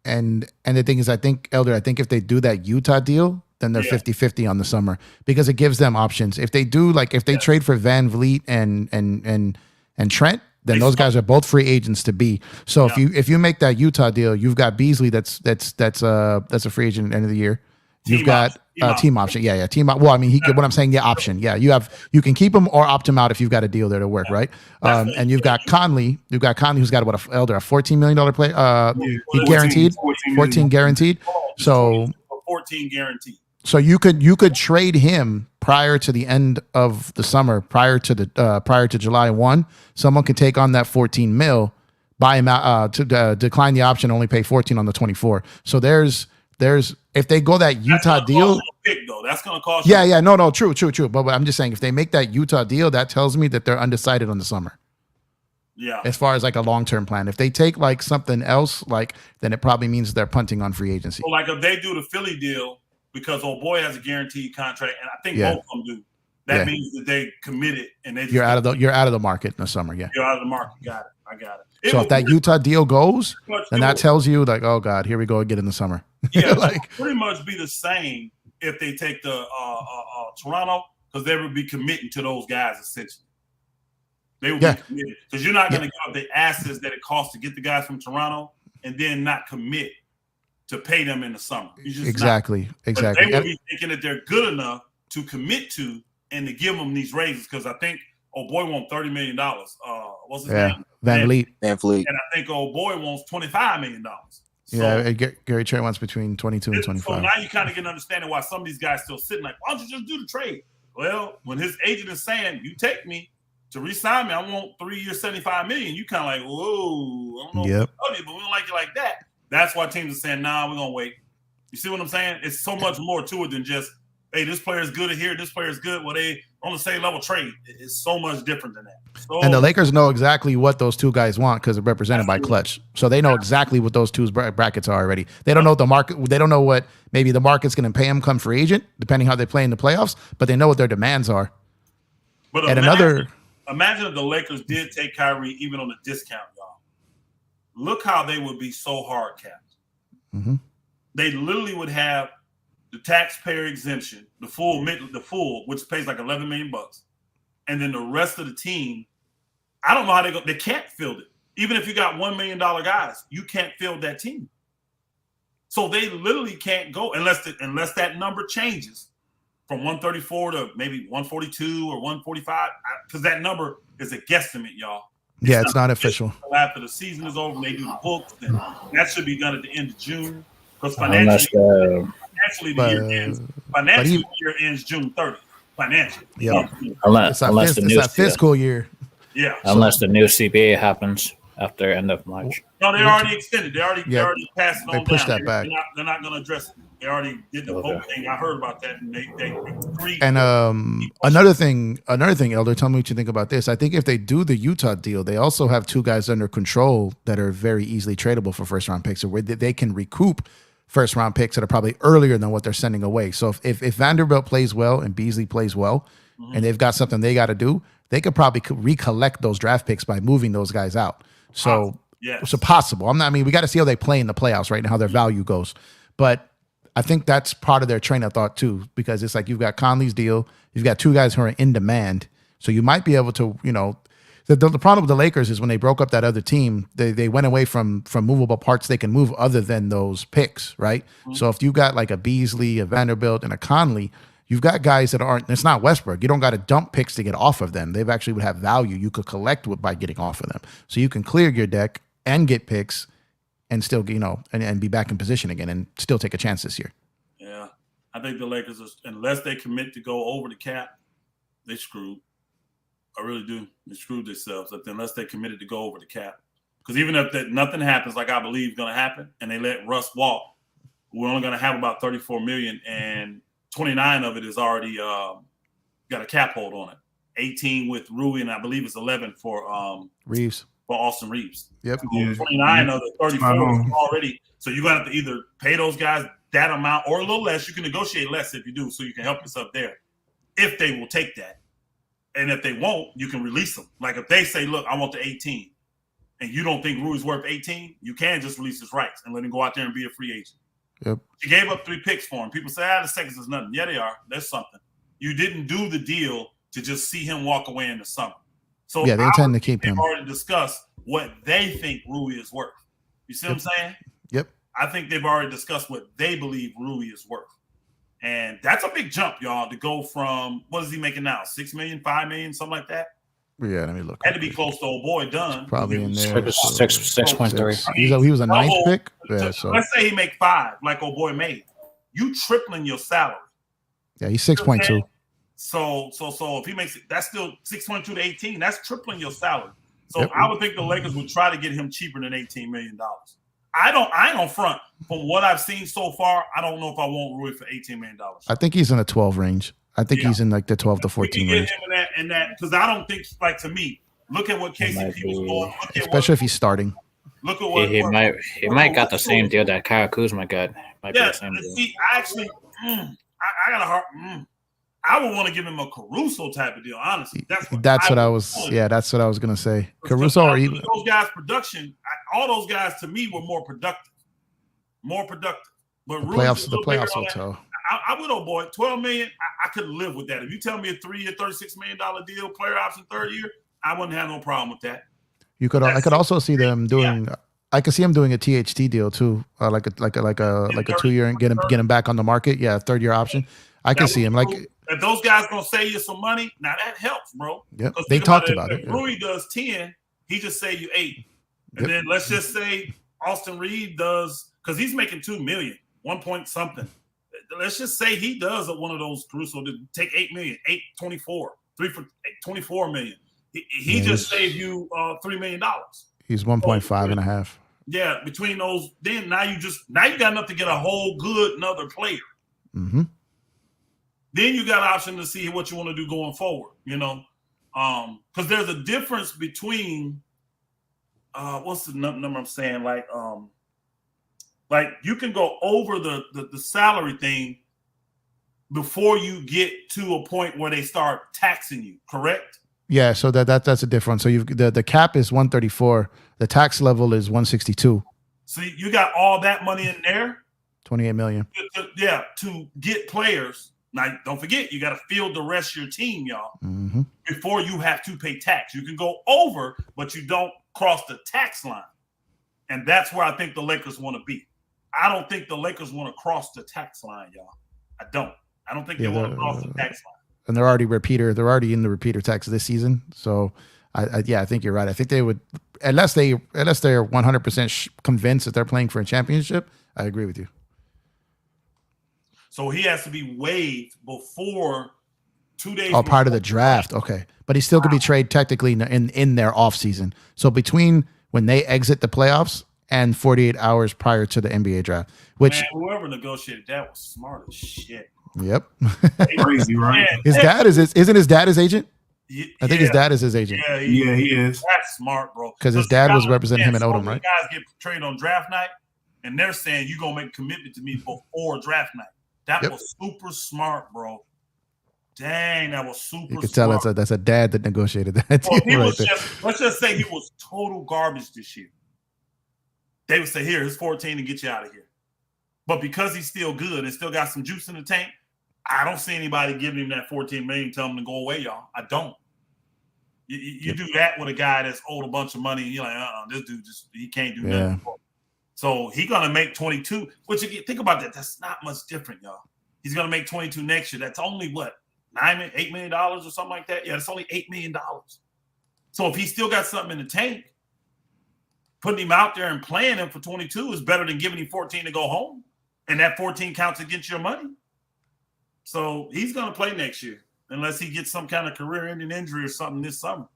And the thing is, I think if they do that Utah deal, then they're 50-50 on the summer because it gives them options. If they do, like if they trade for Van Vliet and Trent, then those guys are both free agents to be. So if you make that Utah deal, you've got Beasley that's a free agent at the end of the year. You've got team option. Yeah, team option. Well, I mean, what I'm saying, option. Yeah, you can keep him or opt him out if you've got a deal there to work, right? And you've got Conley. Who's got a $14 million play. He guaranteed 14 guaranteed. So 14 guaranteed. So you could trade him prior to the end of the summer, prior to July 1. Someone could take on that 14 mil, buy him out to decline the option, only pay 14 on the 24. So there's if they go that Utah deal, that's going to cost you. Yeah, no, true. But I'm just saying, if they make that Utah deal, that tells me that they're undecided on the summer. Yeah. As far as like a long-term plan, if they take like something else, then it probably means they're punting on free agency. So like if they do the Philly deal, because old boy has a guaranteed contract, and I think both of them do. That means that they committed, and they you're out of the market in the summer. Yeah, you're out of the market. Got it. I got it. So if that Utah deal goes, then that tells you like, oh God, here we go again in the summer. Yeah, like pretty much be the same if they take the Toronto, because they would be committing to those guys essentially. They would be committed because you're not going to give up the assets that it costs to get the guys from Toronto and then not commit to pay them in the summer. Exactly. But they would be thinking that they're good enough to commit to and to give them these raises because I think old boy wants $30 million. What's his name? Van Vliet. And I think old boy wants $25 million. So, Gary Trent wants between 22 and 25. So now you kind of get an understanding why some of these guys still sitting like, why don't you just do the trade? Well, when his agent is saying, you take me to re-sign me, I want 3 years, $75 million. You kind of like, whoa, I don't know if we love you, but we don't like you like that. That's why teams are saying, nah, we're going to wait. You see what I'm saying? It's so much more to it than just, hey, this player is good here, this player is good. Well, they on the same level trade. It's so much different than that. So, and the Lakers know exactly what those two guys want because they're represented by Clutch. So they know exactly what those two brackets are already. They don't know what the market. They don't know what maybe the market's going to pay them come free agent, depending how they play in the playoffs. But they know what their demands are. But imagine if the Lakers did take Kyrie even on a discount, y'all. Look how they would be so hard capped. Mm-hmm. They literally would have the taxpayer exemption, the full, which pays like $11 million, and then the rest of the team. I don't know how they go. They can't field it. Even if you got $1 million guys, you can't field that team. So they literally can't go unless that number changes from 134 to maybe 142 or 145, because that number is a guesstimate, y'all. It's not official. After the season is over, they do the books, then that should be done at the end of June. Because financially, the year ends June 30th. Financially. Unless the new fiscal year. Yeah. Unless the new CBA happens. after end of March. No, they already extended. They already passed it on they pushed down. that back. They're not going to address it. They already did the vote thing. I heard about that, and they agreed. And another thing, Elder, tell me what you think about this. I think if they do the Utah deal, they also have 2 guys under control that are very easily tradable for first round picks, or where they can recoup first round picks that are probably earlier than what they're sending away. So if Vanderbilt plays well and Beasley plays well, and they've got something they got to do, they could probably recollect those draft picks by moving those guys out. So it's possible. I mean, we got to see how they play in the playoffs right now, how their value goes. But I think that's part of their train of thought too, because it's like you've got Conley's deal, you've got 2 guys who are in demand, so you might be able to, the problem with the Lakers is when they broke up that other team, they went away from movable parts they can move other than those picks, right? So if you got like a Beasley, a Vanderbilt, and a Conley, you've got guys that aren't. It's not Westbrook. You don't got to dump picks to get off of them. They've actually would have value you could collect by getting off of them, so you can clear your deck and get picks and still, and be back in position again and still take a chance this year. Yeah. I think the Lakers, unless they commit to go over the cap, they screwed. I really do. They screwed themselves unless they committed to go over the cap. Because even if nothing happens, like I believe is going to happen, and they let Russ walk, we're only going to have about $34 million, and 29 of it is already got a cap hold on it. 18 with Rui, and I believe it's 11 for Reeves. For Austin Reeves. Yep. So 29 of the 34 already. So you're gonna have to either pay those guys that amount or a little less. You can negotiate less if you do, so you can help yourself there. If they will take that. And if they won't, you can release them. Like if they say, look, I want the 18, and you don't think Rui's worth 18, you can just release his rights and let him go out there and be a free agent. Yep. You gave up 3 picks for him. People say, the seconds is nothing. Yeah, they are. There's something. You didn't do the deal to just see him walk away in the summer. So yeah, they intend to keep him. They've already discussed what they think Rui is worth. You see what I'm saying? Yep. I think they've already discussed what they believe Rui is worth. And that's a big jump, y'all, to go from, what is he making now? 6 million, 5 million, something like that? Yeah, let me look. Had to be close to old boy Dunn. It's probably in there. 6.3. He was a 9th pick. Yeah, so let's say he make 5, like old boy made. You tripling your salary. Yeah, he's 6.2. So if he makes it, that's still 6.2 to 18. That's tripling your salary. So I would think the Lakers would try to get him cheaper than $18 million. I ain't on front. From what I've seen so far, I don't know if I want Rui for $18 million. I think he's in the 12 range. I think he's in like the 12 to 14 range. Him in that because I don't think, like, to me, look at what KCP was going. Especially if he's starting. Look at what he might got the same deal that Kyle Kuzma got. Might be the same deal. See, I actually, I got a heart. I would want to give him a Caruso type of deal, honestly. That's what I was gonna say. Caruso or even those guys' production. All those guys to me were more productive. But the playoffs will tell. I would, old boy, $12 million. I could live with that. If you tell me a 3-year, $36 million deal, player option 3rd year, I wouldn't have no problem with that. I could also see them doing. Yeah. I could see him doing a THT deal too, like a 2-year and get him back on the market. Yeah, 3rd year option. I can see him like. If those guys gonna save you some money, now that helps, bro. Yep, they talked about it. If Rui does 10, he just save you 8, and then let's just say Austin Reed does, because he's making $2 million, 1 point something. Let's just say he does one of those Caruso to take $8 million, 8.24, 3 for $24 million. He just saved you $3 million. He's 1.5 and a half. Yeah, between those, then now you got enough to get a whole good another player. Mm-hmm. Then you got an option to see what you want to do going forward, because there's a difference between what's the number I'm saying, like you can go over the salary thing before you get to a point where they start taxing you, correct? Yeah, so that's a difference. So you've the cap is 134, the tax level is 162. So you got all that money in there, 28 million. To get players. Now, don't forget, you got to field the rest of your team, y'all, before you have to pay tax. You can go over, but you don't cross the tax line. And that's where I think the Lakers want to be. I don't think the Lakers want to cross the tax line, y'all. I don't think they want to cross the tax line. And they're already in the repeater tax this season. So, I think you're right. I think they would, unless they're 100% convinced that they're playing for a championship, I agree with you. So he has to be waived before 2 days. Oh, part of the draft. Okay. But he still could be traded technically in their offseason. So between when they exit the playoffs and 48 hours prior to the NBA draft. Which Man, whoever negotiated that was smart as shit. Yep. Crazy, right? Isn't his dad his agent? Yeah, I think his dad is his agent. Yeah, he is. That's smart, bro. Because his dad was representing him in Odom, right? Guys get traded on draft night, and they're saying you're gonna make a commitment to me before draft night. That was super smart, bro. Dang, that was super. You could tell that's a dad that negotiated that. Well, let's just say he was total garbage this year. They would say, "Here, here's 14 to get you out of here." But because he's still good and still got some juice in the tank, I don't see anybody giving him that 14 million, telling him to go away, y'all. I don't. You do that with a guy that's owed a bunch of money, and you're like, this dude he can't do nothing. So he's gonna make 22. Which if you think about that, that's not much different, y'all. He's gonna make 22 next year. That's only what, $8 million or something like that. Yeah, it's only $8 million. So if he's still got something in the tank, putting him out there and playing him for 22 is better than giving him 14 to go home, and that 14 counts against your money. So he's gonna play next year unless he gets some kind of career-ending injury or something this summer,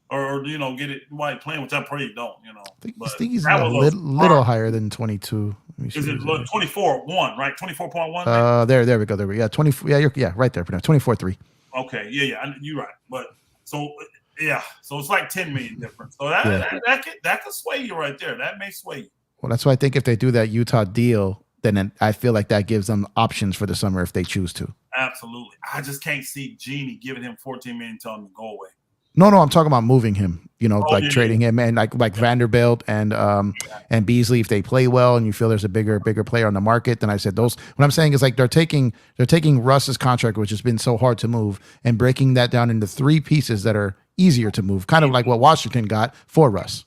or get it while playing, which I pray he don't. I think he's a little higher than 22. Is it 24.1, right? 24.1. There we go. Yeah, 24. Yeah, right there. 24.3. Okay, yeah, you're right. But so it's like 10 million difference. So that could sway you right there. That may sway you. Well, that's why I think if they do that Utah deal, then I feel like that gives them options for the summer if they choose to. Absolutely. I just can't see Genie giving him 14 million, telling him to go away. No, I'm talking about moving him, trading him, and like Vanderbilt and Beasley, if they play well and you feel there's a bigger player on the market, then I said those. What I'm saying is like they're taking Russ's contract, which has been so hard to move, and breaking that down into 3 pieces that are easier to move, kind of like what Washington got for Russ.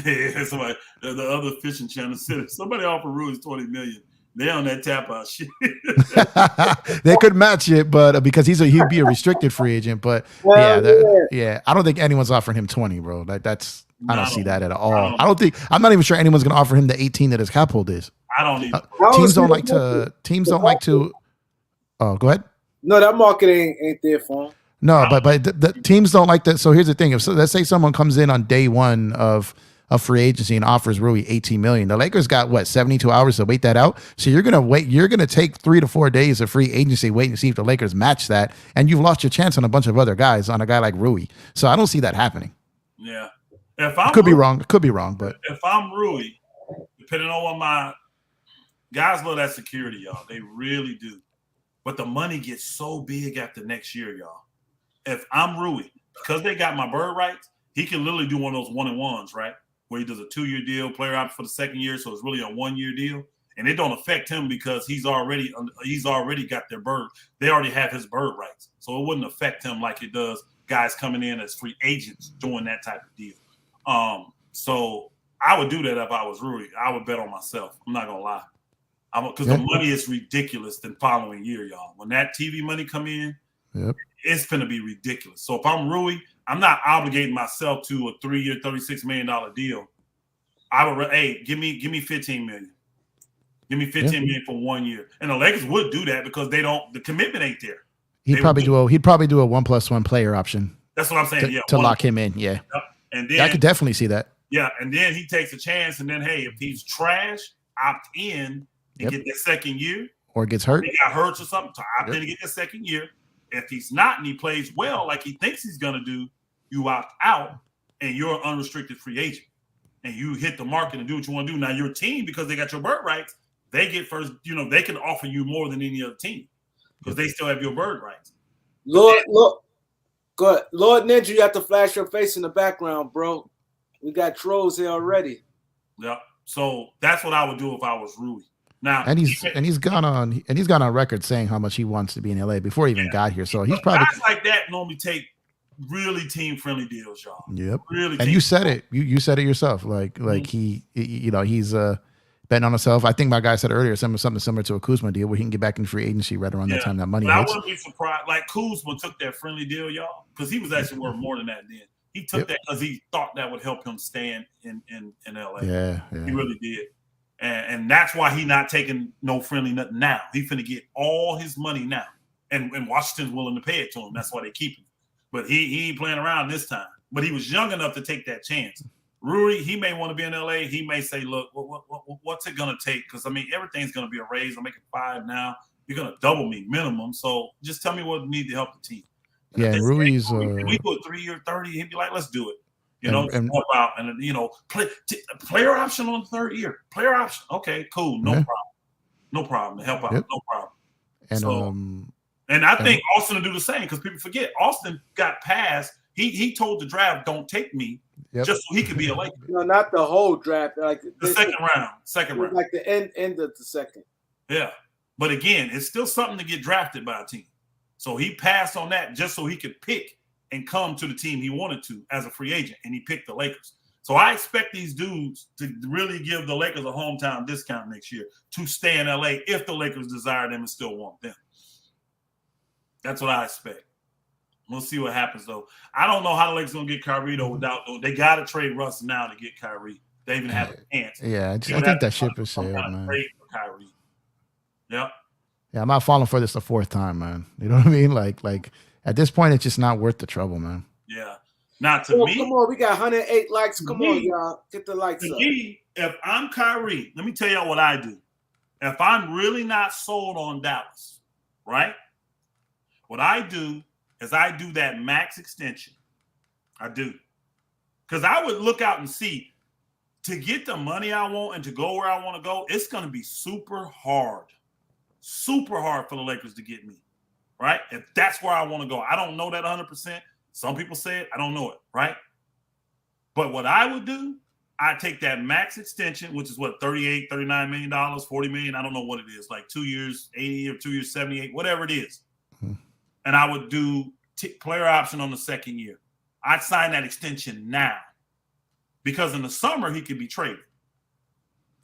Yeah, somebody, the other fishing channel said somebody offered Ruiz 20 million. They on that tap out shit. They could match it, but because he'd be a restricted free agent. But I don't think anyone's offering him 20, bro. I don't see that at all. I'm not even sure anyone's gonna offer him the 18 that his cap hold is. I don't even. Teams don't like to. Oh, go ahead. No, that market ain't there for him. No, but the teams don't like that. So here's the thing: let's say someone comes in on day one of free agency and offers Rui 18 million. The Lakers got 72 hours to wait that out. So you're gonna wait. You're gonna take 3 to 4 days of free agency, wait and see if the Lakers match that, and you've lost your chance on a bunch of other guys on a guy like Rui. So I don't see that happening. Yeah, Could be wrong, but if I'm Rui, depending on what my guys love that security, y'all. They really do. But the money gets so big after next year, y'all. If I'm Rui, because they got my bird rights, he can literally do one of those 1-and-1s, right? Where he does a 2-year deal, player option for the second year, so it's really a 1-year deal, and it don't affect him because he's already got their bird. They already have his bird rights, so it wouldn't affect him like it does guys coming in as free agents doing that type of deal. So I would do that if I was Rui. I would bet on myself. I'm not gonna lie, because the money is ridiculous the following year, y'all. When that TV money come in, it's gonna be ridiculous. So if I'm Rui, I'm not obligating myself to a 3-year, $36 million deal. I would, give me 15 million. Give me 15 million for 1 year. And the Lakers would do that because the commitment ain't there. He'd probably do a 1+1 player option. That's what I'm saying. To lock him in. Yeah. And then I could definitely see that. Yeah. And then he takes a chance. And then, hey, if he's trash, opt in and get that second year. Or gets hurt. He got hurt or something. To opt in and get that second year. If he's not and he plays well like he thinks he's going to do, you opt out and you're an unrestricted free agent. And you hit the market and do what you want to do. Now, your team, because they got your bird rights, they get first, they can offer you more than any other team because they still have your bird rights. Lord, go ahead. Lord Ninja, you have to flash your face in the background, bro. We got trolls here already. Yeah. So that's what I would do if I was Rui. Now, and he's gone on record saying how much he wants to be in LA before he even got here. So he's probably guys like that normally take really team friendly deals, y'all. Yep. Really. And you said it. You said it yourself. Like he's betting on himself. I think my guy said earlier something similar to a Kuzma deal where he can get back in free agency right around that time that money hits. I wouldn't be surprised. Like Kuzma took that friendly deal, y'all, because he was actually worth more than that then. He took that because he thought that would help him stand in LA. Yeah. He really did. And that's why he not taking no friendly nothing now. He finna get all his money now. And Washington's willing to pay it to him. That's why they keep him. But he ain't playing around this time. but he was young enough to take that chance. Rui, he may want to be in LA. He may say, look, what's it going to take? Because, I mean, everything's going to be a raise. I'm making 5 now. You're going to double me minimum. So just tell me what we need to help the team. And Yeah, and Rui's can we do a 3-year 30? He'd be like, let's do it. You know, help out. And, you know, player option on the 3rd year. Player option. Okay, cool. No problem. No problem. To help out. No problem. And, so, and I think Austin will do the same because people forget Austin got passed. He told the draft, don't take me. Just so he could be a Laker. No, not the whole draft. Like the second round. Like the end of the second. Yeah. But again, it's still something to get drafted by a team. So he passed on that just so he could pick and come to the team he wanted to as a free agent. And he picked the Lakers. So I expect these dudes to really give the Lakers a hometown discount next year to stay in LA if the Lakers desire them and still want them. That's what I expect. We'll see what happens, though. I don't know how the Lakers going to get Kyrie, though, without – they got to trade Russ now to get Kyrie. They even have a chance. Yeah, I think that ship is sailed, man. Trade for Kyrie. Yep. Yeah, I'm not falling for this the 4th time, man. You know what I mean? Like at this point, it's just not worth the trouble, man. Yeah. Not to me. Come on, we got 108 likes. Come on, y'all. Get the likes up. Me, if I'm Kyrie, let me tell y'all what I do. If I'm really not sold on Dallas, right, what I do is I do that max extension. I do. Because I would look out and see, to get the money I want and to go where I want to go, it's going to be super hard for the Lakers to get me, right? If that's where I want to go. I don't know that 100%. Some people say it. I don't know it, right? But what I would do, I take that max extension, which is what, $38, $39 million, $40 million. I don't know what it is, like 2 years, 80 or 2 years, 78, whatever it is. And I would do player option on the 2nd year. I'd sign that extension now because in the summer, he could be traded.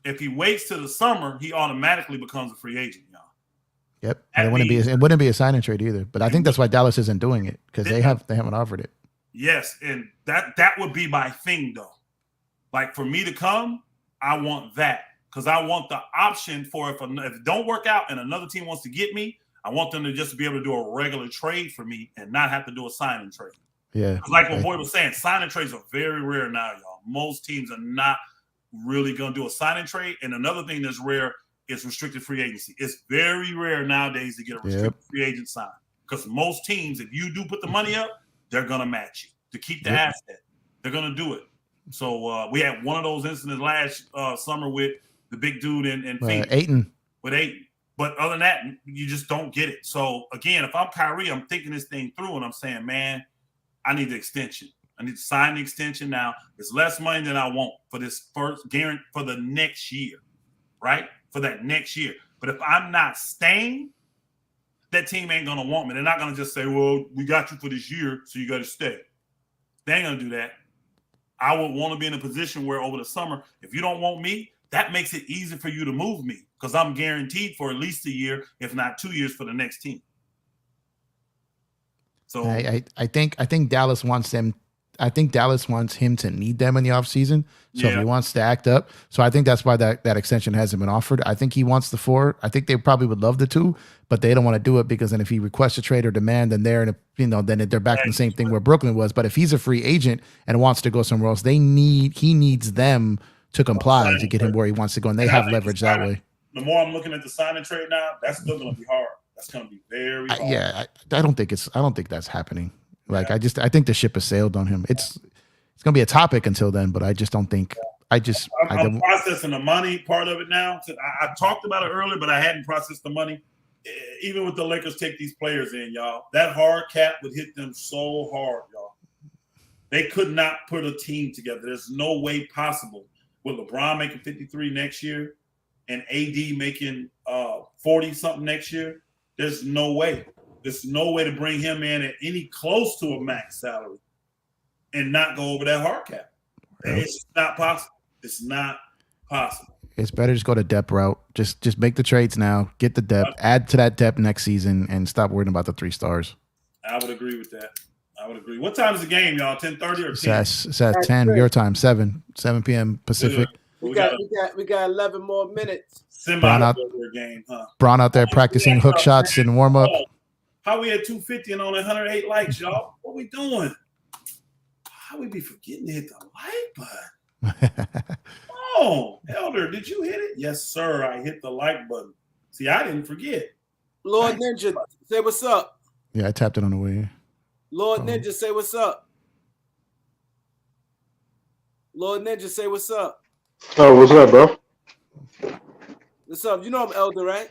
If he waits till the summer, he automatically becomes a free agent, y'all. Yep. And it wouldn't be a sign and trade either. But I think that's why Dallas isn't doing it because they haven't offered it. Yes. And that would be my thing, though. Like for me to come, I want that because I want the option for if it don't work out and another team wants to get me, I want them to just be able to do a regular trade for me and not have to do a sign and trade. Yeah. Like what Boyd was saying, sign and trades are very rare now, y'all. Most teams are not really going to do a sign and trade. And another thing that's rare is restricted free agency. It's very rare nowadays to get a restricted free agent sign because most teams, if you do put the money up, they're going to match you to keep the asset. They're going to do it. So we had one of those incidents last summer with the big dude in Phoenix. Ayton. With Ayton. But other than that, you just don't get it. So, again, if I'm Kyrie, I'm thinking this thing through, and I'm saying, man, I need the extension. I need to sign the extension now. It's less money than I want for this first guarantee for the next year, right? For that next year. But if I'm not staying, that team ain't going to want me. They're not going to just say, well, we got you for this year, so you got to stay. They ain't going to do that. I would want to be in a position where over the summer, if you don't want me, that makes it easy for you to move me because I'm guaranteed for at least a year, if not 2 years for the next team. So I think Dallas wants them. I think Dallas wants him to need them in the offseason. So if he wants to act up. So I think that's why that extension hasn't been offered. I think he wants the 4. I think they probably would love the 2, but they don't want to do it because then if he requests a trade or demand, then then they're back to the same thing where Brooklyn was. But if he's a free agent and wants to go somewhere else, he needs them to comply to get him where he wants to go, and they have leverage that way. The more I'm looking at the sign and trade now, that's still going to be hard. That's going to be very hard. I don't think that's happening. Like I think the ship has sailed on him. It's going to be a topic until then, but I just don't think. I'm processing the money part of it now. I talked about it earlier, but I hadn't processed the money. Even with the Lakers take these players in, y'all, that hard cap would hit them so hard, y'all. They could not put a team together. There's no way possible. With LeBron making 53 next year and AD making 40-something next year, there's no way. There's no way to bring him in at any close to a max salary and not go over that hard cap. It's not possible. It's not possible. It's better just go the depth route. Just make the trades now, get the depth, add to that depth next season, and stop worrying about the 3 stars. I would agree with that. I would agree. What time is the game, y'all? 10:30 or 10? It's at 10 your time, 7 p.m. Pacific. We got 11 more minutes. Braun out there practicing hook shots and warm up. How we at 250 and only 108 likes, y'all? What we doing? How we be forgetting to hit the like button? Oh, Elder, did you hit it? Yes, sir. I hit the like button. See, I didn't forget. Lord Nice. Ninja, say what's up. Yeah, I tapped it on the way. Lord Ninja, say what's up. Lord Ninja, say what's up. Oh, what's up, bro? What's up? You know I'm Elder, right?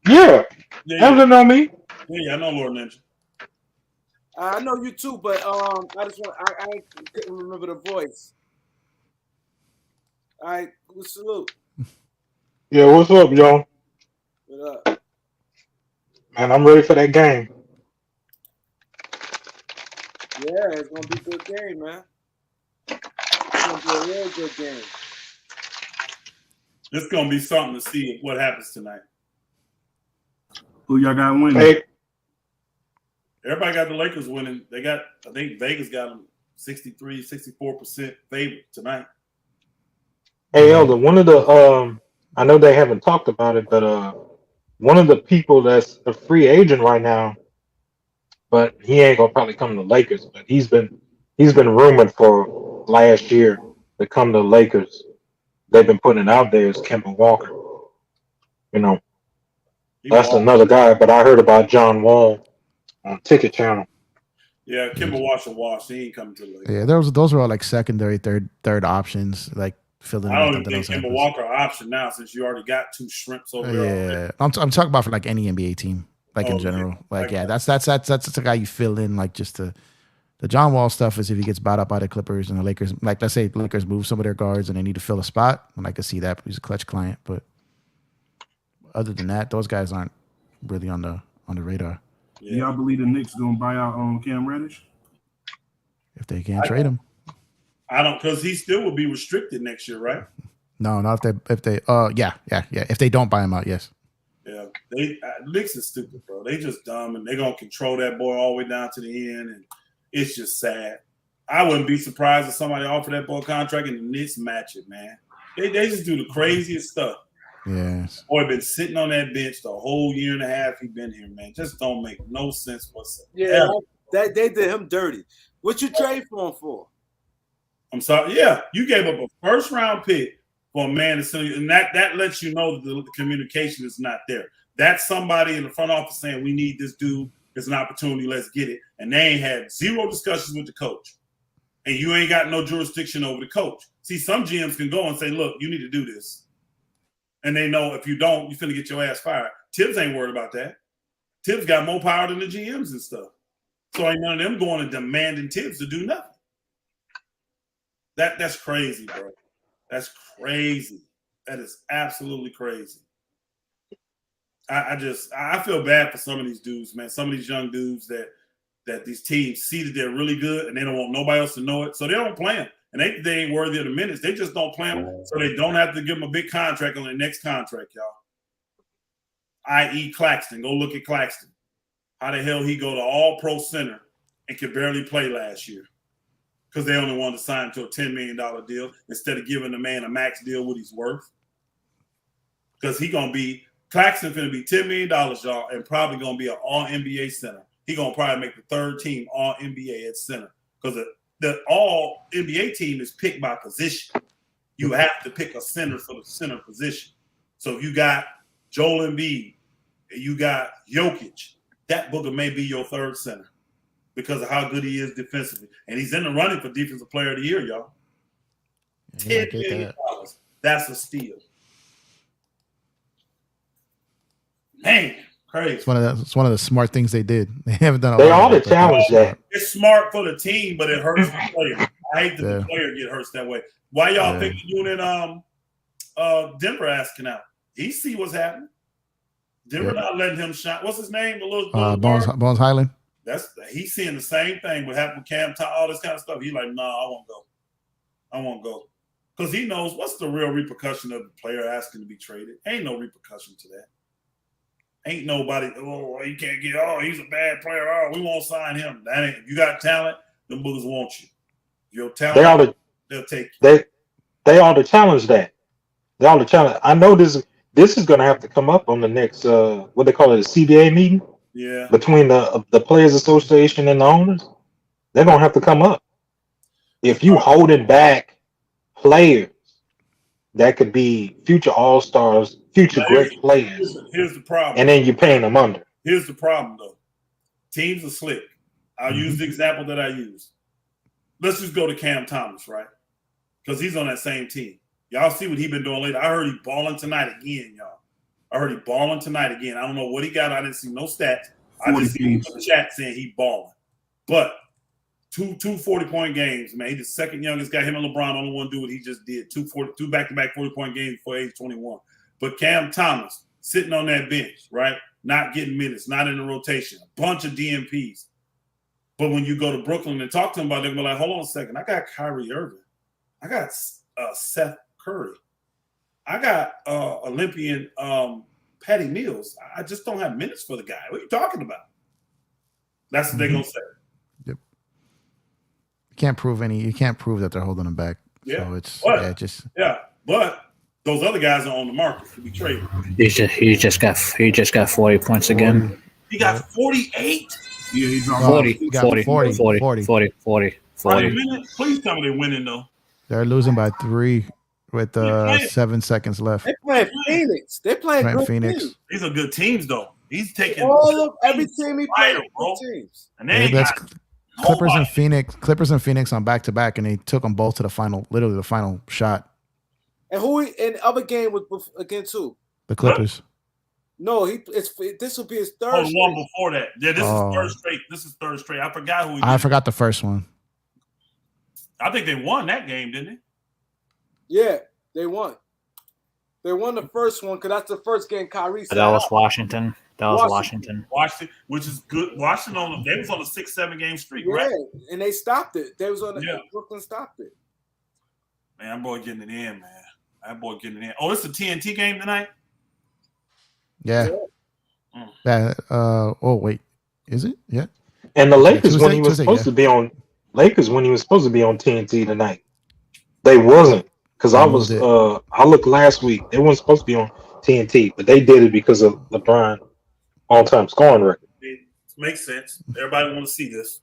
Yeah, Yeah, Elder know me. yeah, I know Lord Ninja. I know you too, but I just want I couldn't remember the voice. All right, salute. Yeah, what's up, y'all? What up? Man, I'm ready for that game. Yeah, it's gonna be a good game, man. It's gonna be a real good game. It's gonna be something to see what happens tonight. Who y'all got winning? Hey, Everybody got the Lakers winning. They got, I think Vegas got them 63, 64% favorite tonight. hey, Elder. One of the I know they haven't talked about it, but one of the people that's a free agent right now, but he ain't gonna probably come to the Lakers. But he's been rumored for last year to come to the Lakers. They've been putting it out there as Kemba Walker. You know, He that's walked. another guy. But I heard about John Wall on Ticket Channel. Yeah, Kimber Wash. He ain't coming to the Lakers. Yeah, those were all like secondary, third options, like filling I in don't if even something think else Kimber happens. Walker an option now since you already got two shrimps over there. Yeah, I'm talking about for like any NBA team, like in general. Yeah. Like, yeah, that's the guy you fill in, like just the John Wall stuff is if he gets bought up by the Clippers and the Lakers, like let's say the Lakers move some of their guards and they need to fill a spot, and I could see that he's a clutch client. But other than that, those guys aren't really on the radar. Yeah. Y'all believe the Knicks gonna buy out Cam Reddish? If they can't trade him. I don't, because he still will be restricted next year, right? No, not if they yeah. If they don't buy him out, yes. Yeah, Knicks is stupid, bro. They just dumb, and they're gonna control that boy all the way down to the end, and it's just sad. I wouldn't be surprised if somebody offered that boy a contract and the Knicks match it, man. They just do the craziest stuff. Yes. Boy been sitting on that bench the whole year and a half he been here, man. Just don't make no sense whatsoever. Yeah, they did him dirty. What you trade for him for? I'm sorry. Yeah, you gave up a first round pick for a man to send you, and that lets you know that the communication is not there. That's somebody in the front office saying, we need this dude. It's an opportunity. Let's get it. And they ain't had zero discussions with the coach. And you ain't got no jurisdiction over the coach. See, some GMs can go and say, look, you need to do this. And they know if you don't, you're finna get your ass fired. Tibbs ain't worried about that. Tibbs got more power than the GMs and stuff. So ain't none of them going and demanding Tibbs to do nothing. That's crazy, bro. That's crazy. That is absolutely crazy. I feel bad for some of these dudes, man. Some of these young dudes that these teams see that they're really good and they don't want nobody else to know it. So they don't play them. And they ain't worthy of the minutes. They just don't play them. So they don't have to give them a big contract on their next contract, y'all. I.e. Claxton. Go look at Claxton. How the hell he go to all-pro center and could barely play last year? Because they only wanted to sign him to a $10 million deal instead of giving the man a max deal what he's worth. Because Claxton going to be $10 million, y'all, and probably going to be an all-NBA center. He going to probably make the third team all-NBA at center. Because the all-NBA team is picked by position. You have to pick a center for the center position. So if you got Joel Embiid and you got Jokic, that booker may be your third center because of how good he is defensively. And he's in the running for Defensive Player of the Year, y'all. $10 million. That's a steal. Man, crazy. It's one of the smart things they did. They haven't done a They lot ought of to it, but challenge that. It's smart for the team, but it hurts the player. I hate that the player get hurt that way. Why y'all think the unit Denver asking out? He see what's happening. Denver not letting him shine. What's his name? The little Bones Highland. He's seeing the same thing what happened with Cam, all this kind of stuff. He's like, no, I won't go. Because he knows what's the real repercussion of the player asking to be traded. Ain't no repercussion to that. Ain't nobody, he can't get, he's a bad player. We won't sign him. That ain't, if you got talent, them boogers want you. If your talent, they'll take you. They ought to challenge that. They ought to challenge. I know this is going to have to come up on the next, what they call it, a CBA meeting. Yeah. Between the Players Association and the owners. They're going to have to come up. if you holding back players that could be future all-stars, future Now, great players, here's the problem. and then you're paying them under. Here's the problem, though. Teams are slick. I'll use the example that I used. Let's just go to Cam Thomas, right? Because he's on that same team. Y'all see what he been doing lately. I heard he balling tonight again, y'all. I heard he balling tonight again. I don't know what he got. I didn't see no stats. I just see in the chat saying he balling. But two 40-point games, man. He's the second youngest guy. Him and LeBron only one do what he just did. Two back-to-back 40-point games before age 21. But Cam Thomas sitting on that bench, right? Not getting minutes, not in the rotation. A bunch of DMPs. But when you go to Brooklyn and talk to them about it, they're like, hold on a second. I got Kyrie Irving. I got Seth Curry. I got Olympian Patty Mills. I just don't have minutes for the guy. What are you talking about? That's what they're going to say. Yep. You can't prove that they're holding him back. Yeah. So it's but those other guys are on the market to be traded. He just got 40 points again. He got 48. Yeah, he dropped 40. Please tell me they're winning though. They're losing by 3 with 7 seconds left. They playing Phoenix. They playing good Phoenix. teams. These are good teams though. He's taking all of every team he played. bro. Teams. And they ain't That's got Clippers and nobody. Clippers and Phoenix on back-to-back, and they took them both to the final, literally the final shot. And who in the other game was against who? The Clippers. No, this will be his third. Oh, the one before that. Yeah, this Oh. is third straight. This is third straight. I forgot who he I did. forgot the first one. I think they won that game, didn't they? Yeah, they won. They won the first one because that's the first game Kyrie That was Washington. Washington, which is good. Washington they was on a 6-7 game streak, right? And they stopped it. They was on Brooklyn stopped it. Man, that boy getting it in, man. That boy getting it in. Oh, it's a TNT game tonight? Yeah. Oh wait, is it? Yeah. And the Lakers Tuesday, when he was Tuesday, supposed to be on TNT tonight, they wasn't because I looked last week. They weren't supposed to be on TNT, but they did it because of LeBron all-time scoring record. It makes sense. Everybody want to see this.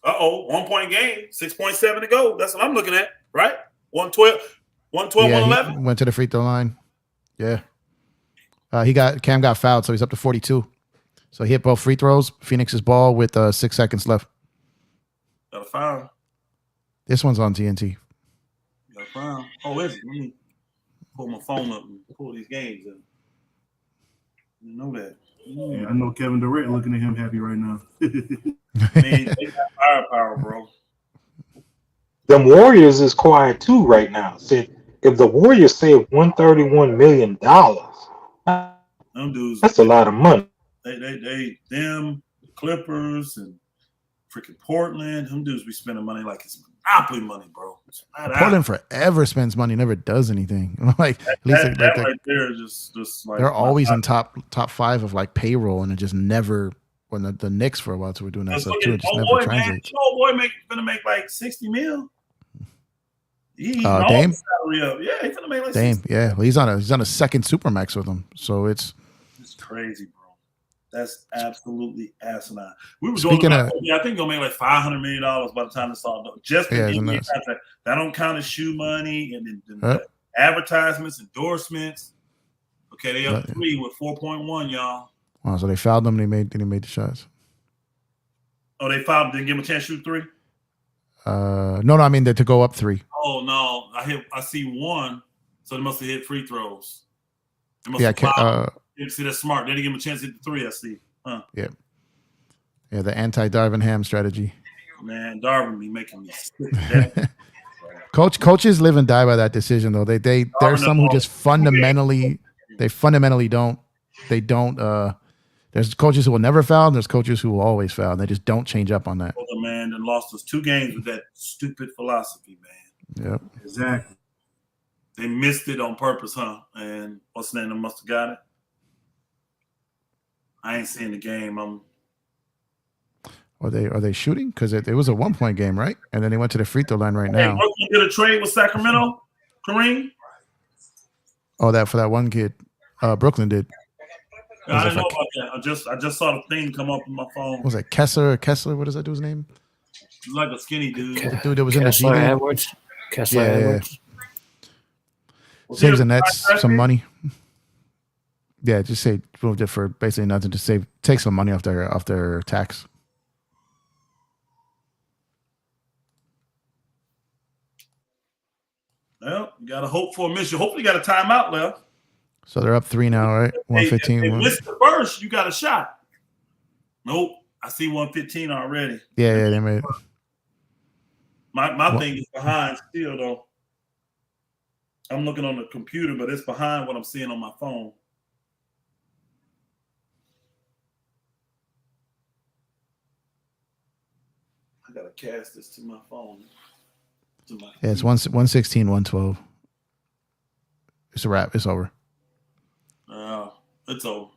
1-point game, 6.7 to go. That's what I'm looking at, right? 112, 111. He went to the free throw line. Yeah. Cam got fouled, so he's up to 42. So he hit both free throws. Phoenix's ball with 6 seconds left. Got a foul. This one's on TNT. Got a foul. Oh, is it? Let me pull my phone up and pull these games in. You know that. Yeah, I know Kevin Durant looking at him happy right now. Man, they got firepower, bro. Them Warriors is quiet too right now. See, if the Warriors saved $131 million, Them dudes, that's a lot of money. Them Clippers and freaking Portland. Them dudes be spending money like it's monopoly money, bro. Portland forever spends money, never does anything. Like at least that right there is just like they're always in top 5 of like payroll, and it just never. When the Knicks for a while, so we're doing that stuff too. It just never translates. Boy, gonna make like $60 million. He's Dame? salary up. Yeah, he's gonna make like Dame, 60. yeah. Well, he's on a second supermax with them, so it's crazy, bro. That's absolutely asinine. We were Speaking doing. of- I think gonna make like $500 million by the time it's all done. Just for the NBA contract. That don't count as shoe money and then advertisements, endorsements. Okay, they up 3 with 4.1, y'all. Oh, so they fouled them. And they made the shots. Oh, they fouled. Didn't give him a chance to shoot 3. No, I mean to go up 3. Oh no, I see 1. So they must have hit free throws. Yeah, see, that's smart. They didn't give him a chance to hit the 3. I see. Huh? Yeah. Yeah, the anti-Darvin Ham strategy. Man, Darvin be making me sick. Coaches live and die by that decision, though. There's some who just fundamentally don't. They don't. There's coaches who will never foul, and there's coaches who will always foul. And they just don't change up on that. The man and lost us 2 games with that stupid philosophy, man. Yep. Exactly. They missed it on purpose, huh? And what's the name? They must have got it. I ain't seeing the game. Are they shooting? Because it was a 1-point game, right? And then they went to the free throw line right now. Brooklyn did a trade with Sacramento, Kareem. Oh, that for that one kid, Brooklyn did. I didn't know about that. I just saw the thing come up on my phone. What was it Kessler? What is that dude's name? Like a skinny dude. The dude that was in the G Kessler League. Edwards. Kessler Yeah, yeah. Edwards. Saves the Nets some money. Yeah, just say moved it for basically nothing. Just take some money off their tax. Well, you got to hope for a mission. Hopefully, you got a timeout left. So they're up 3 now, right? 115. If they miss the first, you got a shot. Nope. I see 115 already. Yeah, they made it. My thing is behind still, though. I'm looking on the computer, but it's behind what I'm seeing on my phone. I got to cast this to my phone. Yeah, it's 116, 112. It's a wrap. It's over. It's over.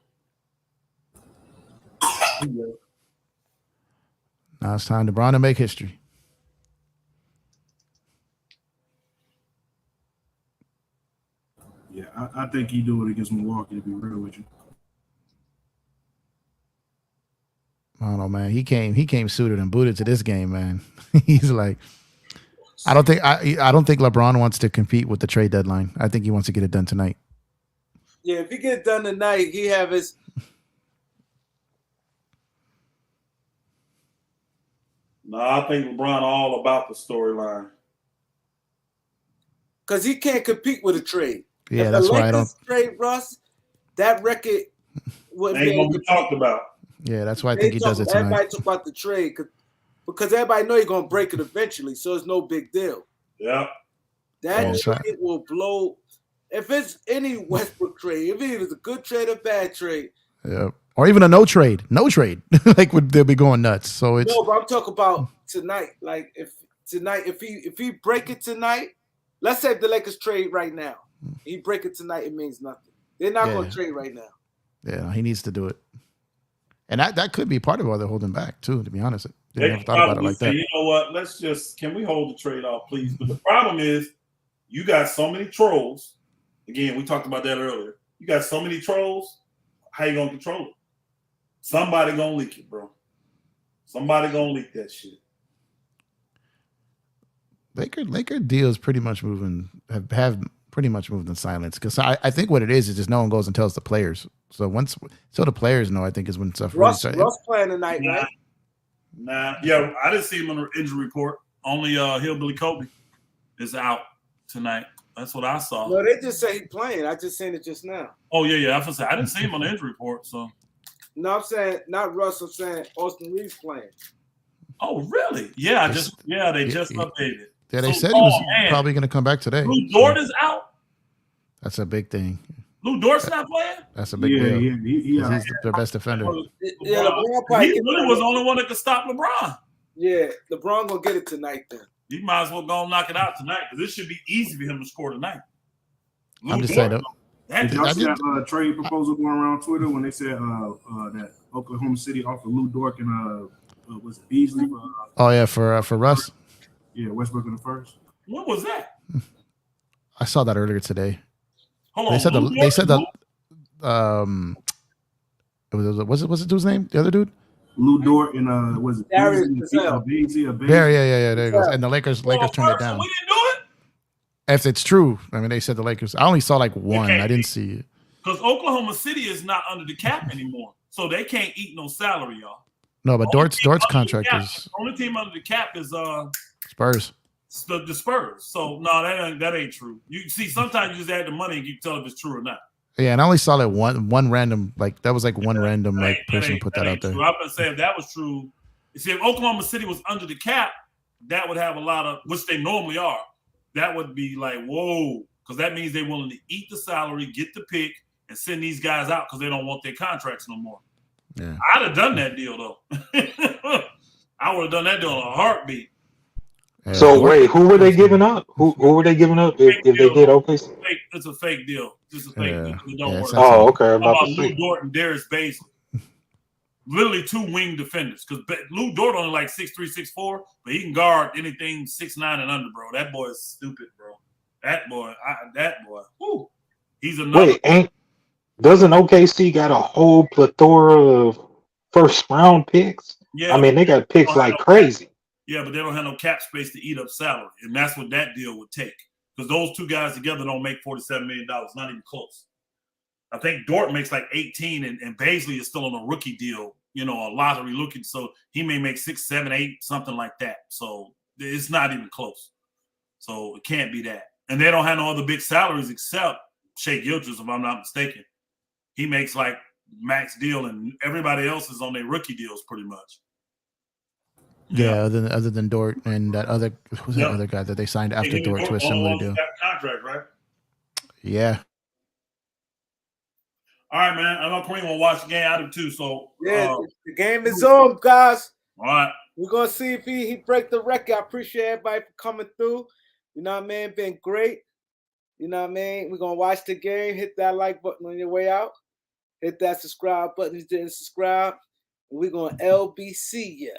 Now it's time LeBron to make history. Yeah, I think he do it against Milwaukee, to be real with you. I don't know, man. He came suited and booted to this game, man. He's like, I don't think LeBron wants to compete with the trade deadline. I think he wants to get it done tonight. Yeah, if he get it done tonight, he have his. No, I think LeBron all about the storyline. Because he can't compete with a trade. Yeah, if that's the why I don't trade Russ, that record would ain't gonna be talked about. Yeah, that's why I think he does it tonight. Everybody talk about the trade because everybody know he's gonna break it eventually, so it's no big deal. Yeah. That trade will blow. If it's any Westbrook trade, if it is a good trade or bad trade. Yeah. Or even a no trade. Like they'll be going nuts. So it's no, but I'm talking about tonight. Like if he break it tonight, let's say if the Lakers trade right now. He break it tonight, it means nothing. They're not gonna trade right now. Yeah, he needs to do it. And that could be part of why they're holding back too, to be honest. They never thought about it like that. You know what? Can we hold the trade off, please? But the problem is you got so many trolls. Again, we talked about that earlier. You got so many trolls. How you gonna control it? Somebody gonna leak it, bro. Somebody gonna leak that shit. Laker deals pretty much moving have pretty much moved in silence because I think what it is just no one goes and tells the players. So the players know, I think is when stuff really starts. Russ playing tonight, right? Nah. Yeah, I didn't see him on the injury report. Only Hillbilly Kobe is out tonight. That's what I saw. No, they just say he's playing. I just seen it just now. Oh yeah. I didn't see him on the injury report. So no, I'm saying not Russ. I'm saying Austin Reeves playing. Oh really? Yeah, they just updated. Yeah, they said he was probably going to come back today. Lou Dort is out. That's a big thing. Lou Dort's not playing. That's a big deal. Yeah, he's their best defender. Yeah, LeBron he really was the only one that could stop LeBron. Yeah, LeBron gonna get it tonight. Then he might as well go and knock it out tonight because this should be easy for him to score tonight. I'm just saying. Did y'all see that trade proposal going around Twitter when they said that Oklahoma City offered Lou Dort and was it Beasley? For Russ. Yeah, Westbrook in the first. What was that? I saw that earlier today. Hold on. They said that was it dude's name? The other dude? Lou Dort and was it Beasley? Yeah. There you go. And the Lakers turned it down. We didn't do it. If it's true, I mean, they said the Lakers. I only saw like one. I didn't see it because Oklahoma City is not under the cap anymore, so they can't eat no salary, y'all. No, but Dort's contract is only team under the cap is Spurs. The Spurs. So no, that ain't true. You see, sometimes you just add the money and you tell if it's true or not. Yeah, and I only saw like one random random person put that out there. True. I was gonna say if that was true, you see, if Oklahoma City was under the cap, that would have a lot of, which they normally are. That would be like whoa, because that means they're willing to eat the salary, get the pick, and send these guys out because they don't want their contracts no more. Yeah, I'd have done that deal though. I would have done that deal in a heartbeat. So wait, who were they giving up? Who were they giving up if they did OKC? It's a fake deal. It's a fake deal. It don't work. Oh, okay. About Lou Dort and Darius Baisley. Literally two wing defenders. Because Lou Dort only like 6'3", 6'4", but he can guard anything 6'9" and under, bro. That boy is stupid, bro. That boy. Whoo. He's another. Wait, doesn't OKC got a whole plethora of first round picks? Yeah. I mean, they got picks like crazy. Yeah, but they don't have no cap space to eat up salary, and that's what that deal would take. Because those two guys together don't make $47 million, not even close. I think Dort makes like 18, and Baisley is still on a rookie deal, you know, a lottery looking, so he may make 6, 7, 8, something like that. So it's not even close. So it can't be that. And they don't have no other big salaries except Shea Gilgeous, if I'm not mistaken. He makes like max deal, and everybody else is on their rookie deals pretty much. Yeah, other than Dort and that other who's that other guy that they signed after Dort to a similar deal. Contract, right? Yeah. All right, man. I know Kareem will watch the game. I do too. So yeah, the game is on, guys. All right. We're gonna see if he break the record. I appreciate everybody for coming through. You know what I mean? Been great. You know what I mean? We're gonna watch the game. Hit that like button on your way out. Hit that subscribe button if you didn't subscribe. We're gonna LBC ya.